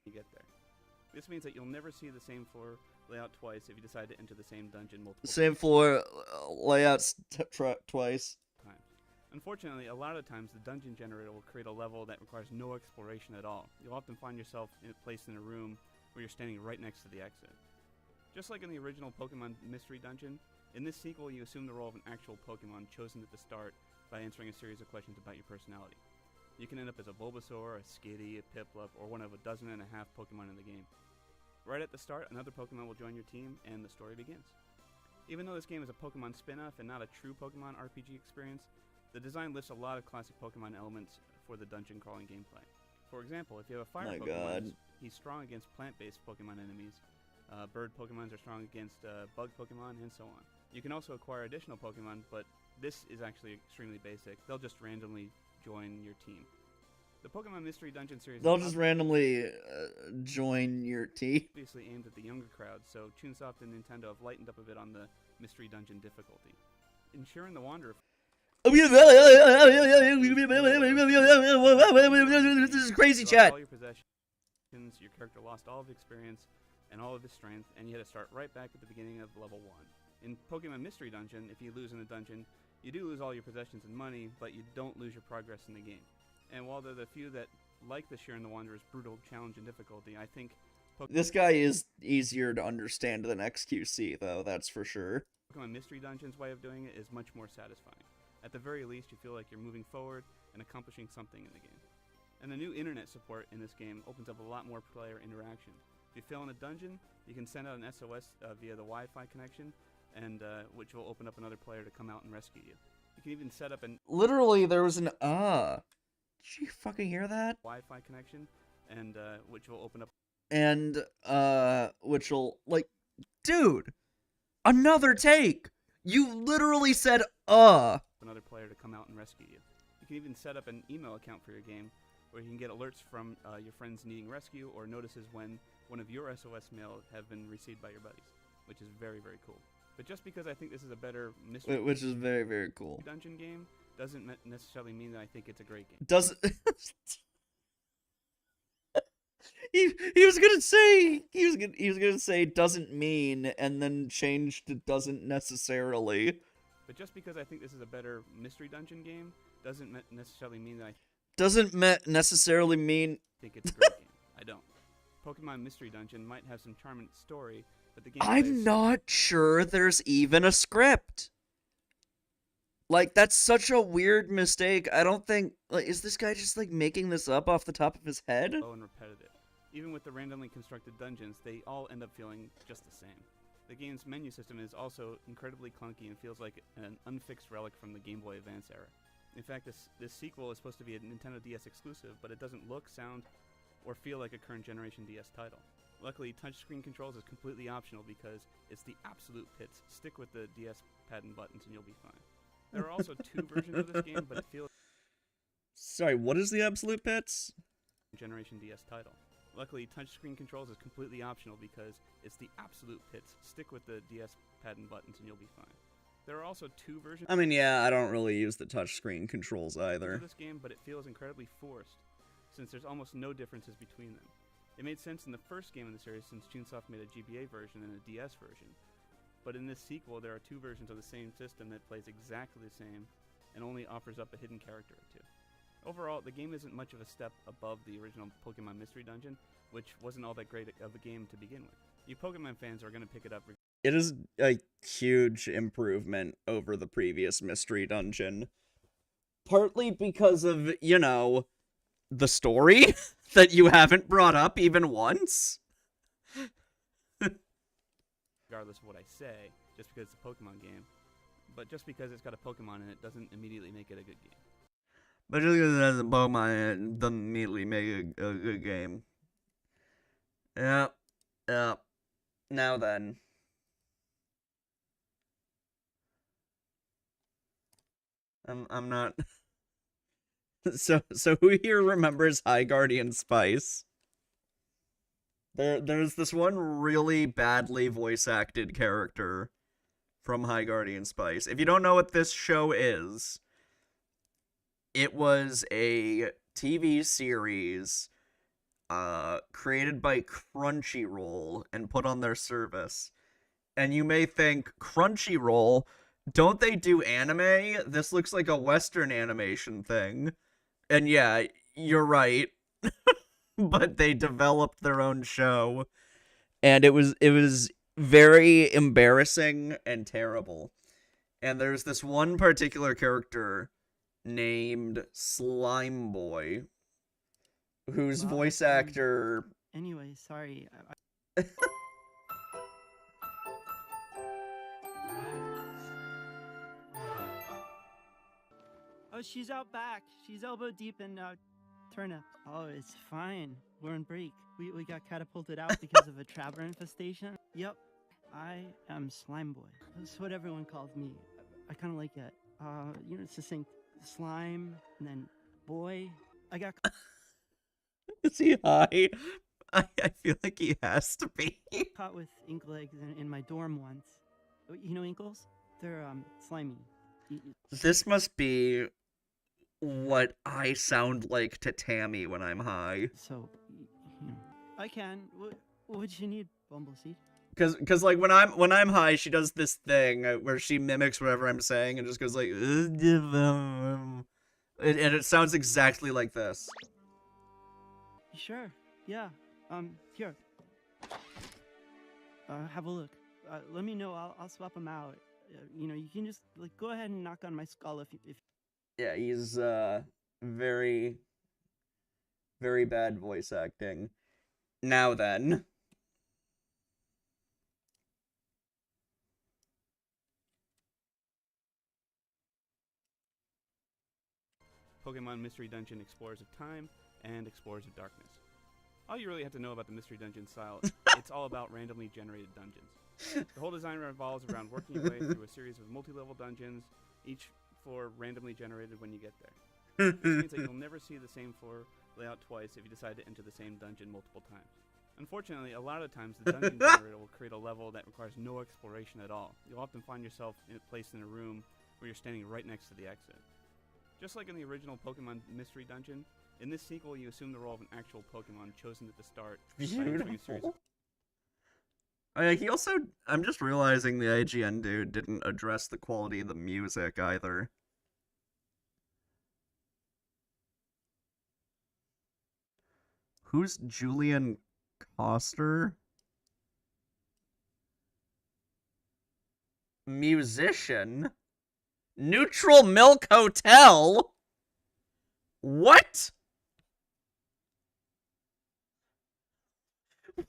you get there. This means that you'll never see the same floor layout twice if you decide to enter the same dungeon multiple Same floor layouts twice. times. Unfortunately, a lot of times the dungeon generator will create a level that requires no exploration at all. You'll often find yourself placed in a room where you're standing right next to the exit. Just like in the original Pokemon Mystery Dungeon, in this sequel you assume the role of an actual Pokemon chosen at the start by answering a series of questions about your personality. You can end up as a Bulbasaur, a Skitty, a Piplup, or one of 12.5 Pokemon in the game. Right at the start, another Pokemon will join your team, and the story begins. Even though this game is a Pokemon spin-off and not a true Pokemon RPG experience, the design lifts a lot of classic Pokemon elements for the dungeon crawling gameplay. For example, if you have a fire Pokemon, he's strong against plant-based Pokemon enemies. Bird Pokemons are strong against bug Pokemon, and so on. You can also acquire additional Pokemon, but this is actually extremely basic. They'll just randomly join your team. The Pokemon Mystery Dungeon series They'll is just randomly join your team. obviously aimed at the younger crowd, so Chunsoft and Nintendo have lightened up a bit on the Mystery Dungeon difficulty. In Shiren the Wanderer, This is crazy, you lost chat. all your possessions, your character lost all of his experience and all of his strength, and you had to start right back at the beginning of level 1. In Pokemon Mystery Dungeon, if you lose in a dungeon, you do lose all your possessions and money, but you don't lose your progress in the game. And while there are the few that like the Shiren the Wanderer's brutal challenge and difficulty, I think This guy is easier to understand than XQC, though, that's for sure. Pokemon Mystery Dungeon's way of doing it is much more satisfying. At the very least, you feel like you're moving forward and accomplishing something in the game. And the new internet support in this game opens up a lot more player interaction. If you fail in a dungeon, you can send out an SOS via the Wi-Fi connection, and which will open up another player to come out and rescue you. You can even set up an Literally, there was an Did you fucking hear that? Wi-Fi connection, and which will open up And which will, like, dude, another take. You literally said another player to come out and rescue you. You can even set up an email account for your game, where you can get alerts from your friends needing rescue or notices when one of your SOS mail have been received by your buddies, which is very, very cool. But just because I think this is a better mystery which is very, very cool. dungeon game doesn't necessarily mean that I think it's a great game. Doesn't he was gonna say he was gonna say doesn't mean and then change to doesn't necessarily. But just because I think this is a better mystery dungeon game doesn't necessarily mean that I Doesn't necessarily mean think it's a great game. I don't. Pokemon Mystery Dungeon might have some charm in its story, but the game I'm not sure there's even a script. Like, that's such a weird mistake. I don't think, like, is this guy just, like, making this up off the top of his head? slow and repetitive. Even with the randomly constructed dungeons, they all end up feeling just the same. The game's menu system is also incredibly clunky and feels like an unfixed relic from the Game Boy Advance era. In fact, this sequel is supposed to be a Nintendo DS exclusive, but it doesn't look, sound, or feel like a current generation DS title. Luckily, touchscreen controls is completely optional because it's the absolute pits. Stick with the DS pad and buttons and you'll be fine. There are also 2 versions of this game, but it feels Sorry, what is the absolute pits? generation DS title. Luckily, touchscreen controls is completely optional because it's the absolute pits. Stick with the DS pad and buttons and you'll be fine. There are also 2 versions I mean, yeah, I don't really use the touchscreen controls of either. this game, but it feels incredibly forced, since there's almost no differences between them. It made sense in the first game in the series since Chunsoft made a GBA version and a DS version, but in this sequel there are 2 versions of the same system that plays exactly the same and only offers up a hidden character or 2. Overall, the game isn't much of a step above the original Pokemon Mystery Dungeon, which wasn't all that great of a game to begin with. You Pokemon fans are going to pick it up. It is a huge improvement over the previous Mystery Dungeon. Partly because of, you know, the story that you haven't brought up even once. Regardless of what I say, just because it's a Pokemon game. But just because it's got a Pokemon in it doesn't immediately make it a good game. But just because it has a Pokemon, it doesn't immediately make it a good game. Yep. Now then. I'm not... So who here remembers High Guardian Spice? There's this one really badly voice-acted character from High Guardian Spice. If you don't know what this show is, it was a TV series created by Crunchyroll and put on their service. And you may think, Crunchyroll, don't they do anime? This looks like a Western animation thing. And yeah, you're right. But they developed their own show. And it was very embarrassing and terrible. And there's this one particular character named Slime Boy, whose voice actor... Anyway, sorry. Oh, she's out back. She's elbow deep in turnip. Oh, it's fine. We're on break. We got catapulted out because of a trapper infestation. Yep. I am Slime Boy. That's what everyone calls me. I kind of like it. You know, it's succinct. Slime, and then boy. I got Is he high? I feel like he has to be. caught with ink legs in my dorm once. You know inkles? They're slimy. This must be what I sound like to Tammy when I'm high. So, you know, I can. What you need, Bumbleseed? Cause like when I'm high, she does this thing where she mimics whatever I'm saying and just goes like, and it sounds exactly like this. Sure. Yeah. Here. Have a look. Let me know. I'll swap them out. You know, you can just like go ahead and knock on my skull if. Yeah, he's very, very bad voice acting. Now then. Pokemon Mystery Dungeon Explorers of Time and Explorers of Darkness. All you really have to know about the Mystery Dungeon style, it's all about randomly generated dungeons. The whole design revolves around working your way through a series of multi-level dungeons, each floor randomly generated when you get there. This means that you'll never see the same floor layout twice if you decide to enter the same dungeon multiple times. Unfortunately, a lot of times the dungeon generator will create a level that requires no exploration at all. You'll often find yourself placed in a room where you're standing right next to the exit. Just like in the original Pokemon Mystery Dungeon, in this sequel you assume the role of an actual Pokemon chosen at the start by entering a series of... He also, I'm just realizing the IGN dude didn't address the quality of the music either. Who's Julian Coster? Musician? Neutral Milk Hotel? What?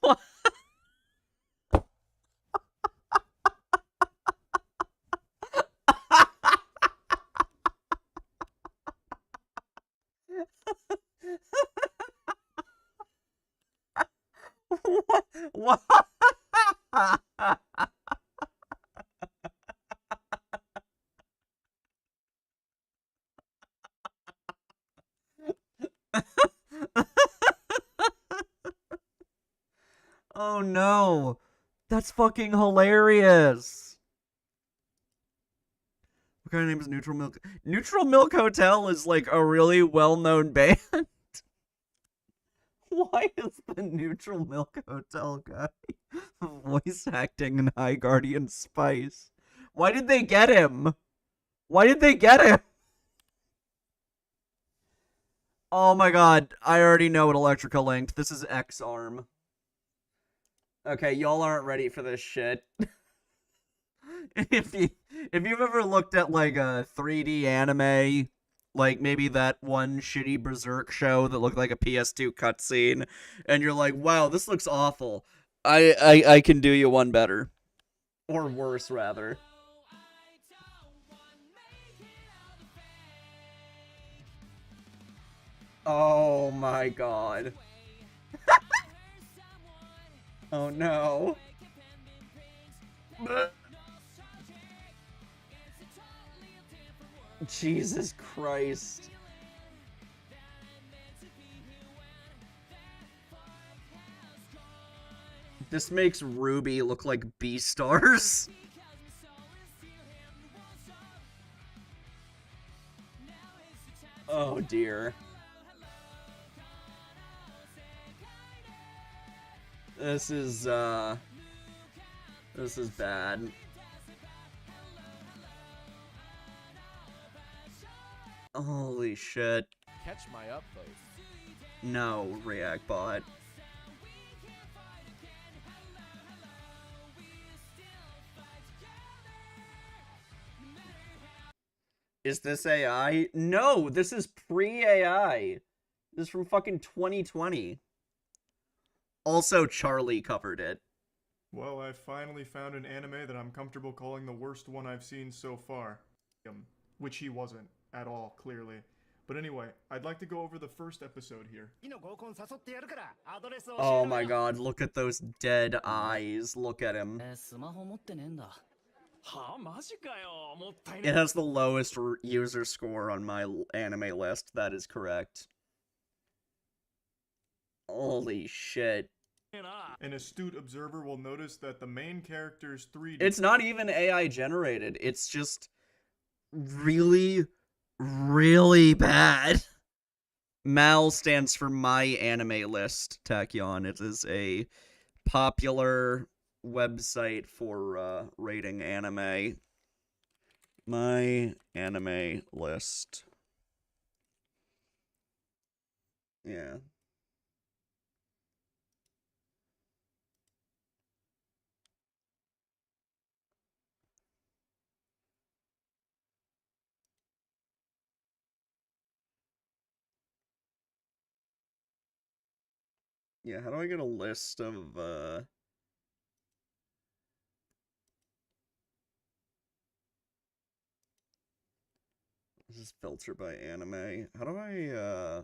What? What? Oh no, that's fucking hilarious. What kind of name is Neutral Milk? Neutral Milk Hotel is like a really well-known band. Why is the Neutral Milk Hotel guy voice acting in High Guardian Spice? Why did they get him? Why did they get him? Oh my god, I already know what Electrica linked. This is X-Arm. Okay, y'all aren't ready for this shit. If you've ever looked at like a 3D anime, like maybe that one shitty Berserk show that looked like a PS2 cutscene, and you're like, wow, this looks awful. I can do you one better. Or worse, rather. Oh my god. Oh no. Jesus Christ. This makes Ruby look like Beastars. Oh dear. This is bad. Holy shit. Catch my upvote. No, Reactbot. Is this AI? No, this is pre-AI. This is from fucking 2020. Also, Charlie covered it. Well, I finally found an anime that I'm comfortable calling the worst one I've seen so far. Which he wasn't at all, clearly. But anyway, I'd like to go over the first episode here. Oh my god, look at those dead eyes. Look at him. It has the lowest user score on my anime list, that is correct. Holy shit. An astute observer will notice that the main character's 3D... It's not even AI generated. It's just really, really bad. MAL stands for My Anime List, Tachyon. It is a popular website for rating anime. My Anime List. Yeah. Yeah, how do I get a list of, This is filter by anime. How do I,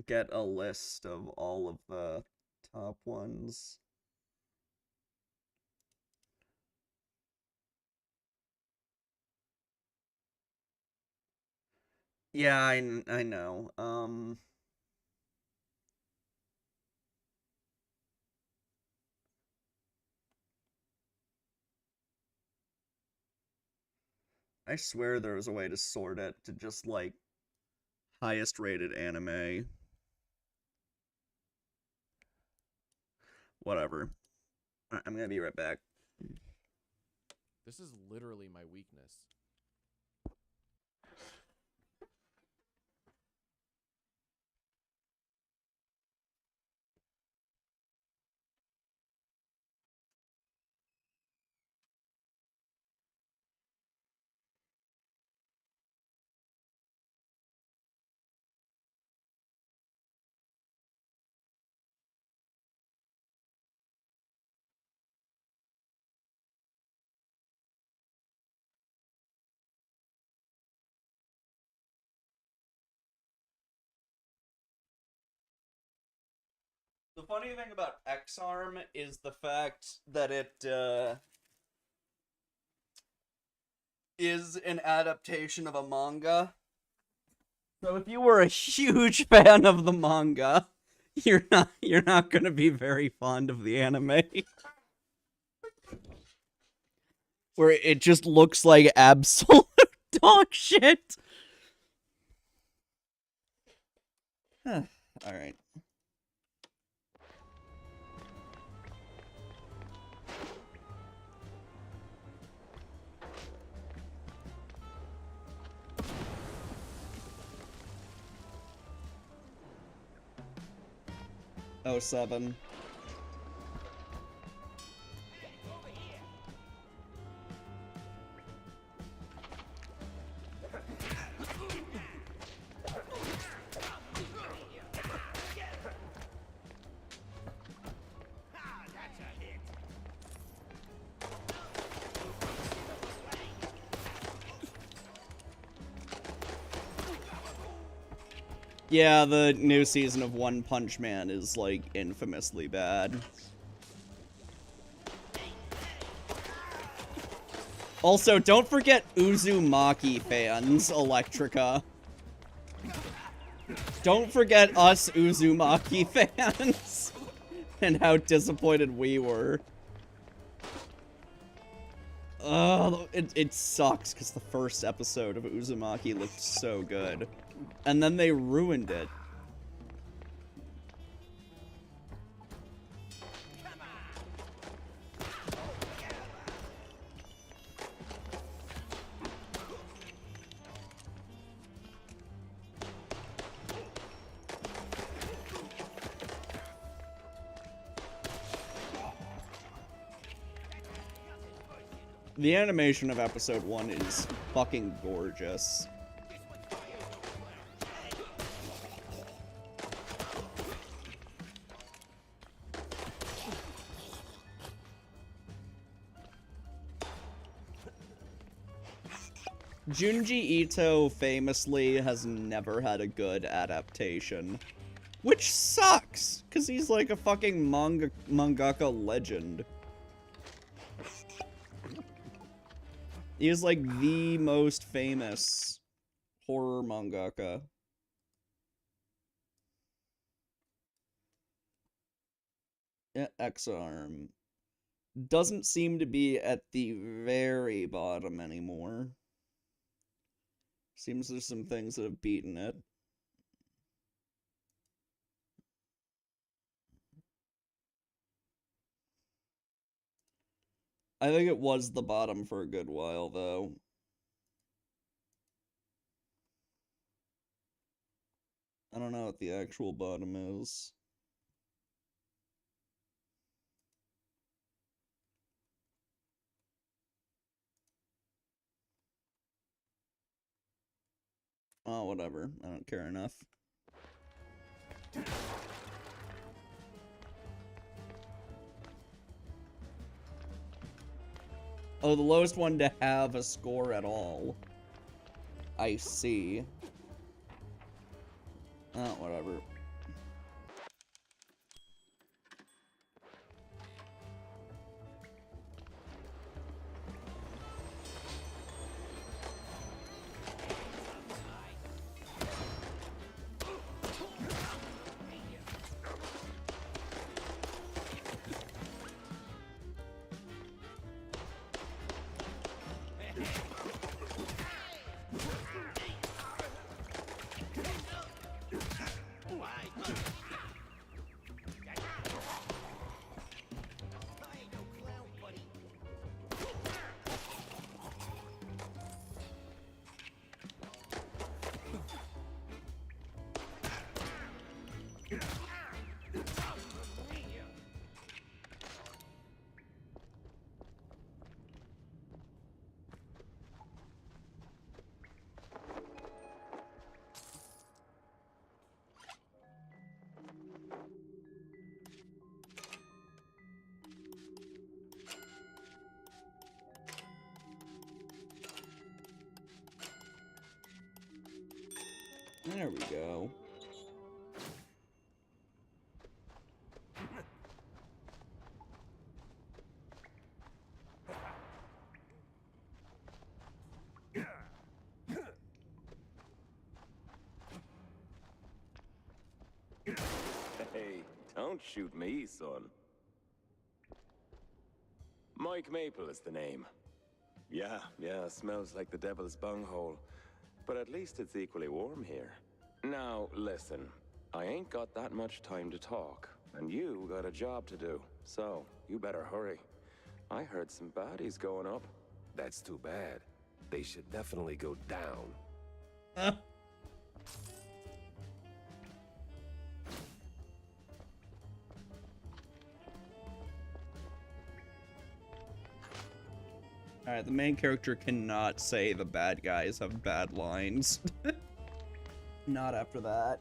get a list of all of the top ones? Yeah, I know. I swear there was a way to sort it to just, like, highest rated anime. Whatever. I'm gonna be right back. This is literally my weakness. The funny thing about X-Arm is the fact that it, is an adaptation of a manga. So if you were a huge fan of the manga, you're not gonna be very fond of the anime. Where it just looks like absolute dog shit. Alright. Oh, 07. Yeah, the new season of One Punch Man is, like, infamously bad. Also, don't forget Uzumaki fans, Electrica. Don't forget us Uzumaki fans and how disappointed we were. It sucks because the first episode of Uzumaki looked so good. And then they ruined it. The animation of episode 1 is fucking gorgeous. Junji Ito famously has never had a good adaptation. Which sucks, because he's like a fucking mangaka legend. He is like the most famous horror mangaka. X-Arm doesn't seem to be at the very bottom anymore. Seems there's some things that have beaten it. I think it was the bottom for a good while, though. I don't know what the actual bottom is. Oh, whatever. I don't care enough. Oh, the lowest one to have a score at all. I see. Oh, whatever. There we go. Hey, don't shoot me, son. Mike Maple is the name. Yeah, smells like the devil's bunghole. But at least it's equally warm here. Now, listen. I ain't got that much time to talk, and you got a job to do. So, you better hurry. I heard some baddies going up. That's too bad. They should definitely go down. Alright, the main character cannot say the bad guys have bad lines. Not after that.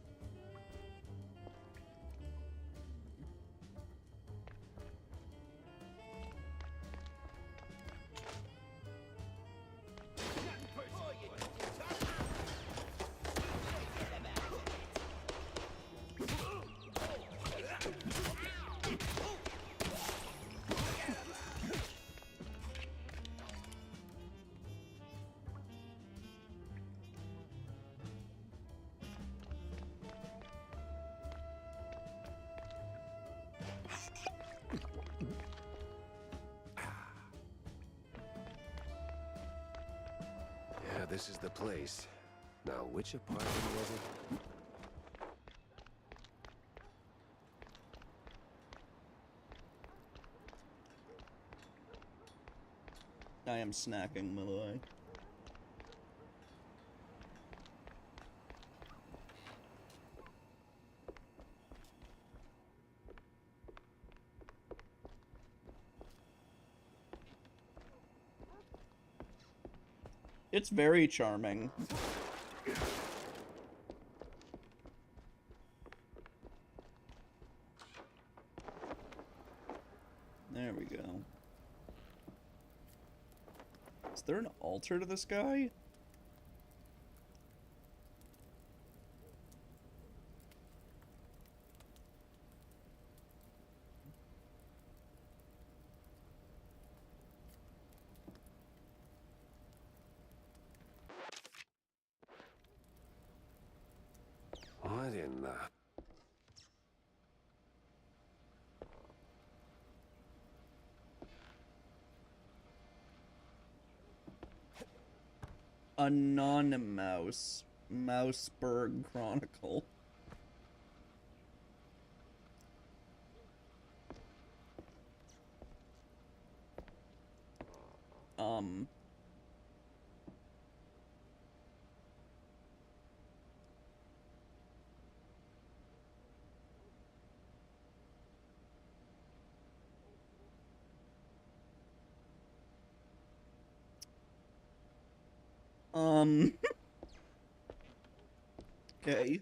Yeah, this is the place. Now, which apartment was it? I am snacking, by the way. It's very charming. There we go. Is there an altar to this guy? What in the... Anonymous. Mouseburg Chronicle. Okay.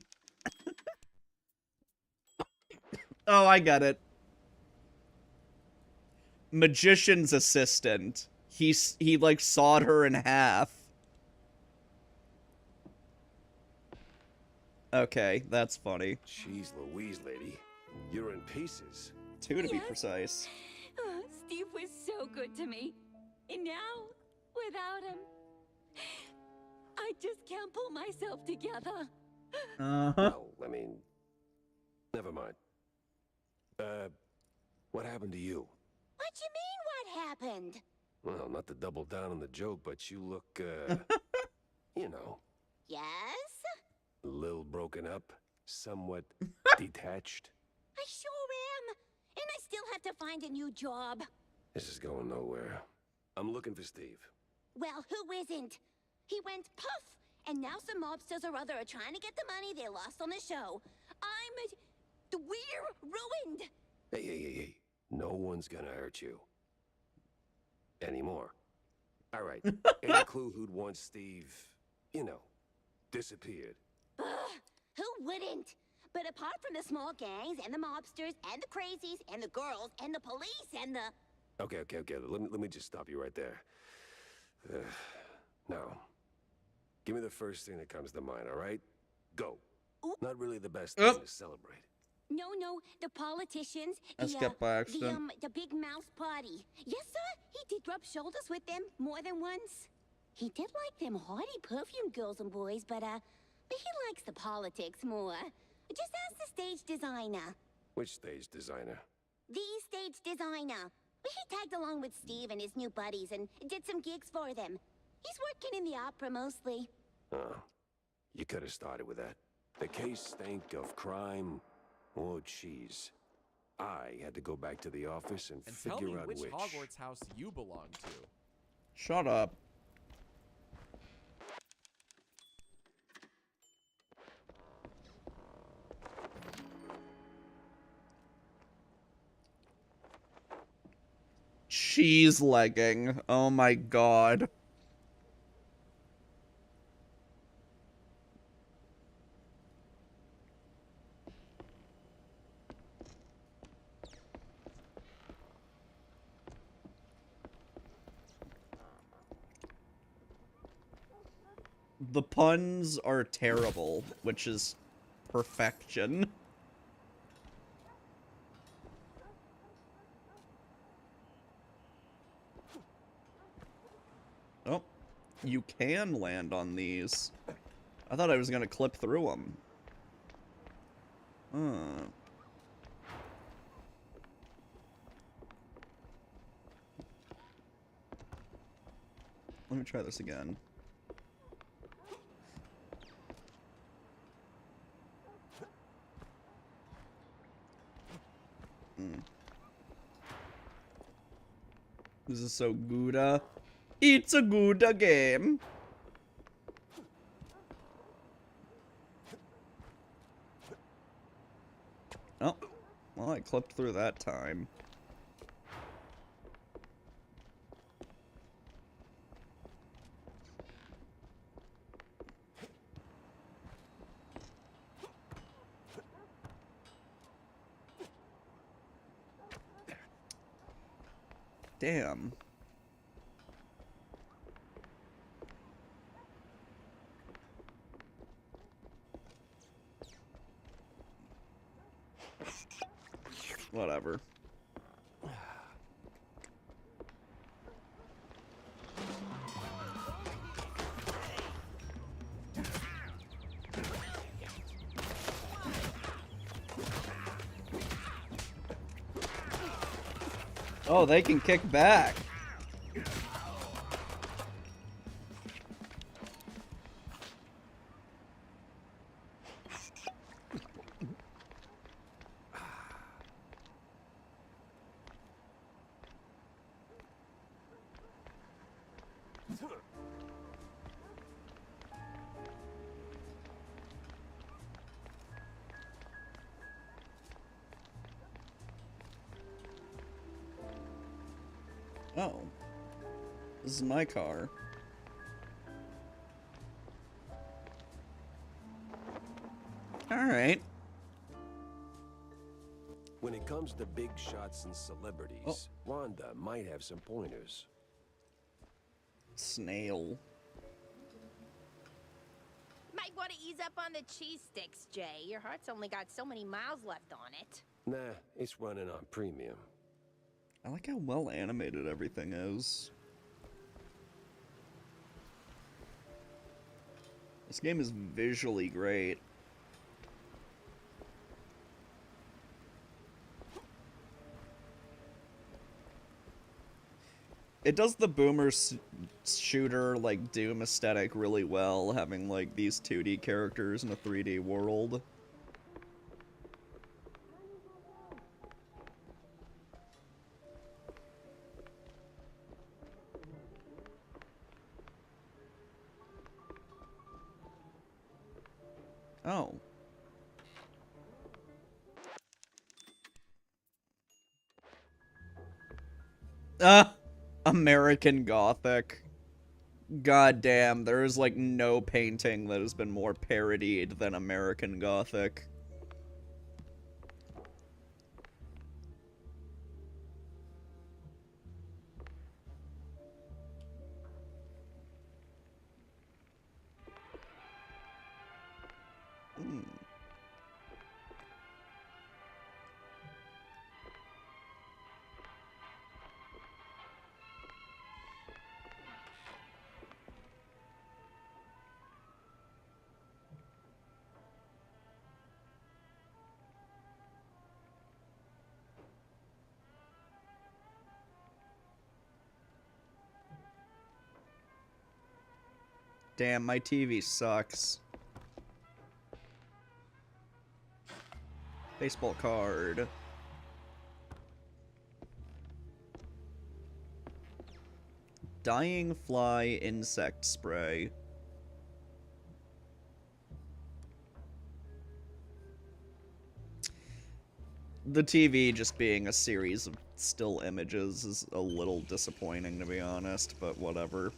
Oh, I got it. Magician's assistant. He like sawed her in half. Okay, that's funny. Jeez Louise, lady. You're in pieces. 2 to be precise. Oh, Steve was so good to me. And now, without him, I just can't pull myself together. Well, I mean, never mind. What happened to you? What you mean, what happened? Well, not to double down on the joke, but you look, you know, Yes? a little broken up, somewhat detached. I sure am. And I still have to find a new job. This is going nowhere. I'm looking for Steve. Well, who isn't? He went puff, and now some mobsters or other are trying to get the money they lost on the show. We're ruined. Hey. No one's gonna hurt you. Anymore. All right. Any clue who'd want Steve, you know, disappeared? Ugh, who wouldn't? But apart from the small gangs and the mobsters and the crazies and the girls and the police and the... Okay. Let me just stop you right there. Now, give me the first thing that comes to mind, all right? Go. Ooh. Not really the best thing to celebrate. No, the politicians, Escaped by accident. the big mouse party. Yes, sir, he did rub shoulders with them more than once. He did like them haughty perfume girls and boys, but he likes the politics more. Just ask the stage designer. Which stage designer? The stage designer. He tagged along with Steve and his new buddies and did some gigs for them. He's working in the opera mostly. Oh, you could have started with that. The case stank of crime. Oh, jeez. I had to go back to the office and tell me figure out which Hogwarts house you belong to. Shut up. Cheese legging. Oh my god. The puns are terrible, which is perfection. Oh, you can land on these. I thought I was gonna clip through them. Let me try this again. This is so good. It's a good game. Oh, well, I clipped through that time. Damn. Whatever. Oh, they can kick back. Oh. This is my car. Alright. When it comes to big shots and celebrities, Wanda might have some pointers. Snail. Might want to ease up on the cheese sticks, Jay. Your heart's only got so many miles left on it. Nah, it's running on premium. I like how well animated everything is. This game is visually great. It does the boomer shooter, like, Doom aesthetic really well, having, like, these 2D characters in a 3D world. Oh. American Gothic. God damn, there is like no painting that has been more parodied than American Gothic. Damn, my TV sucks. Baseball card. Dying fly insect spray. The TV just being a series of still images is a little disappointing, to be honest, but whatever.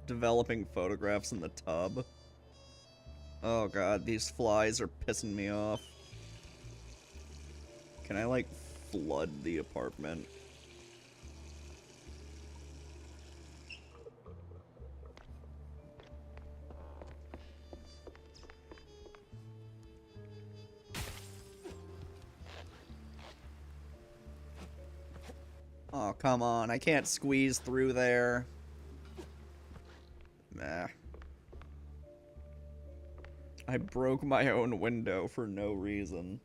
Developing photographs in the tub. Oh god, these flies are pissing me off. Can I, like, flood the apartment? Oh, come on, I can't squeeze through there. Nah. I broke my own window for no reason.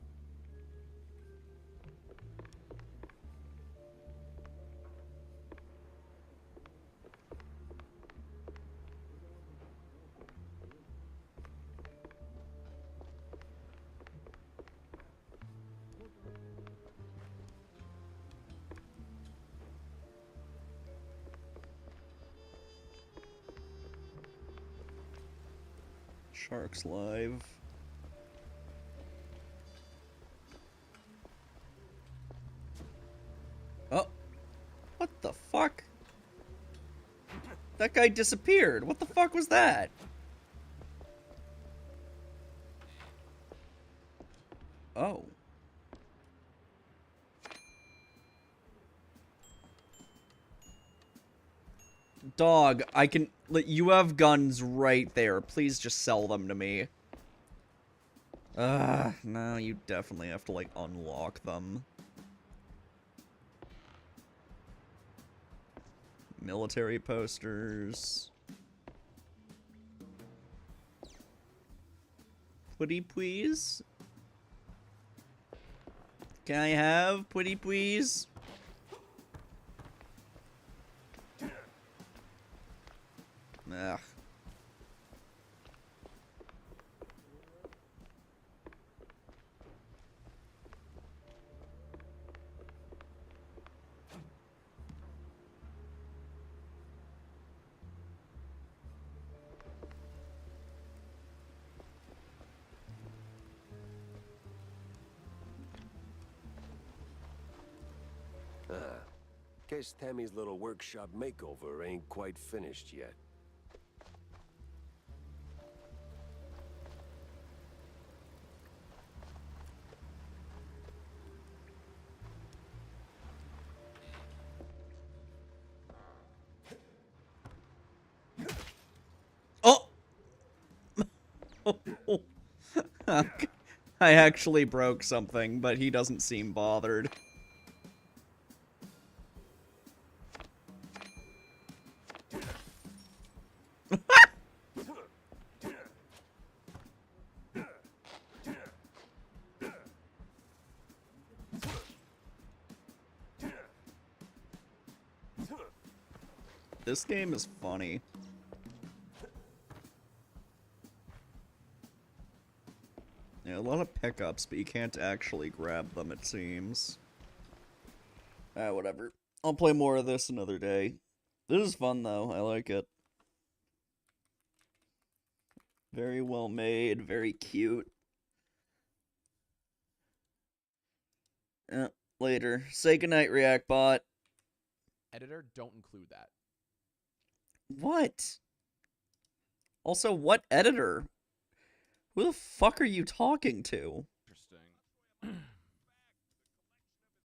Sharks Live. Oh. What the fuck? That guy disappeared. What the fuck was that? Oh. Dog, I can... You have guns right there. Please just sell them to me. No, you definitely have to, like, unlock them. Military posters. Pretty please? Can I have pretty please? Ugh. Guess Tammy's little workshop makeover ain't quite finished yet. Oh! I actually broke something, but he doesn't seem bothered. This game is funny. Yeah, a lot of pickups, but you can't actually grab them, it seems. Ah, whatever. I'll play more of this another day. This is fun, though. I like it. Very well made, very cute. Later. Say goodnight, Reactbot. Editor, don't include that. What? Also, what editor? Who the fuck are you talking to?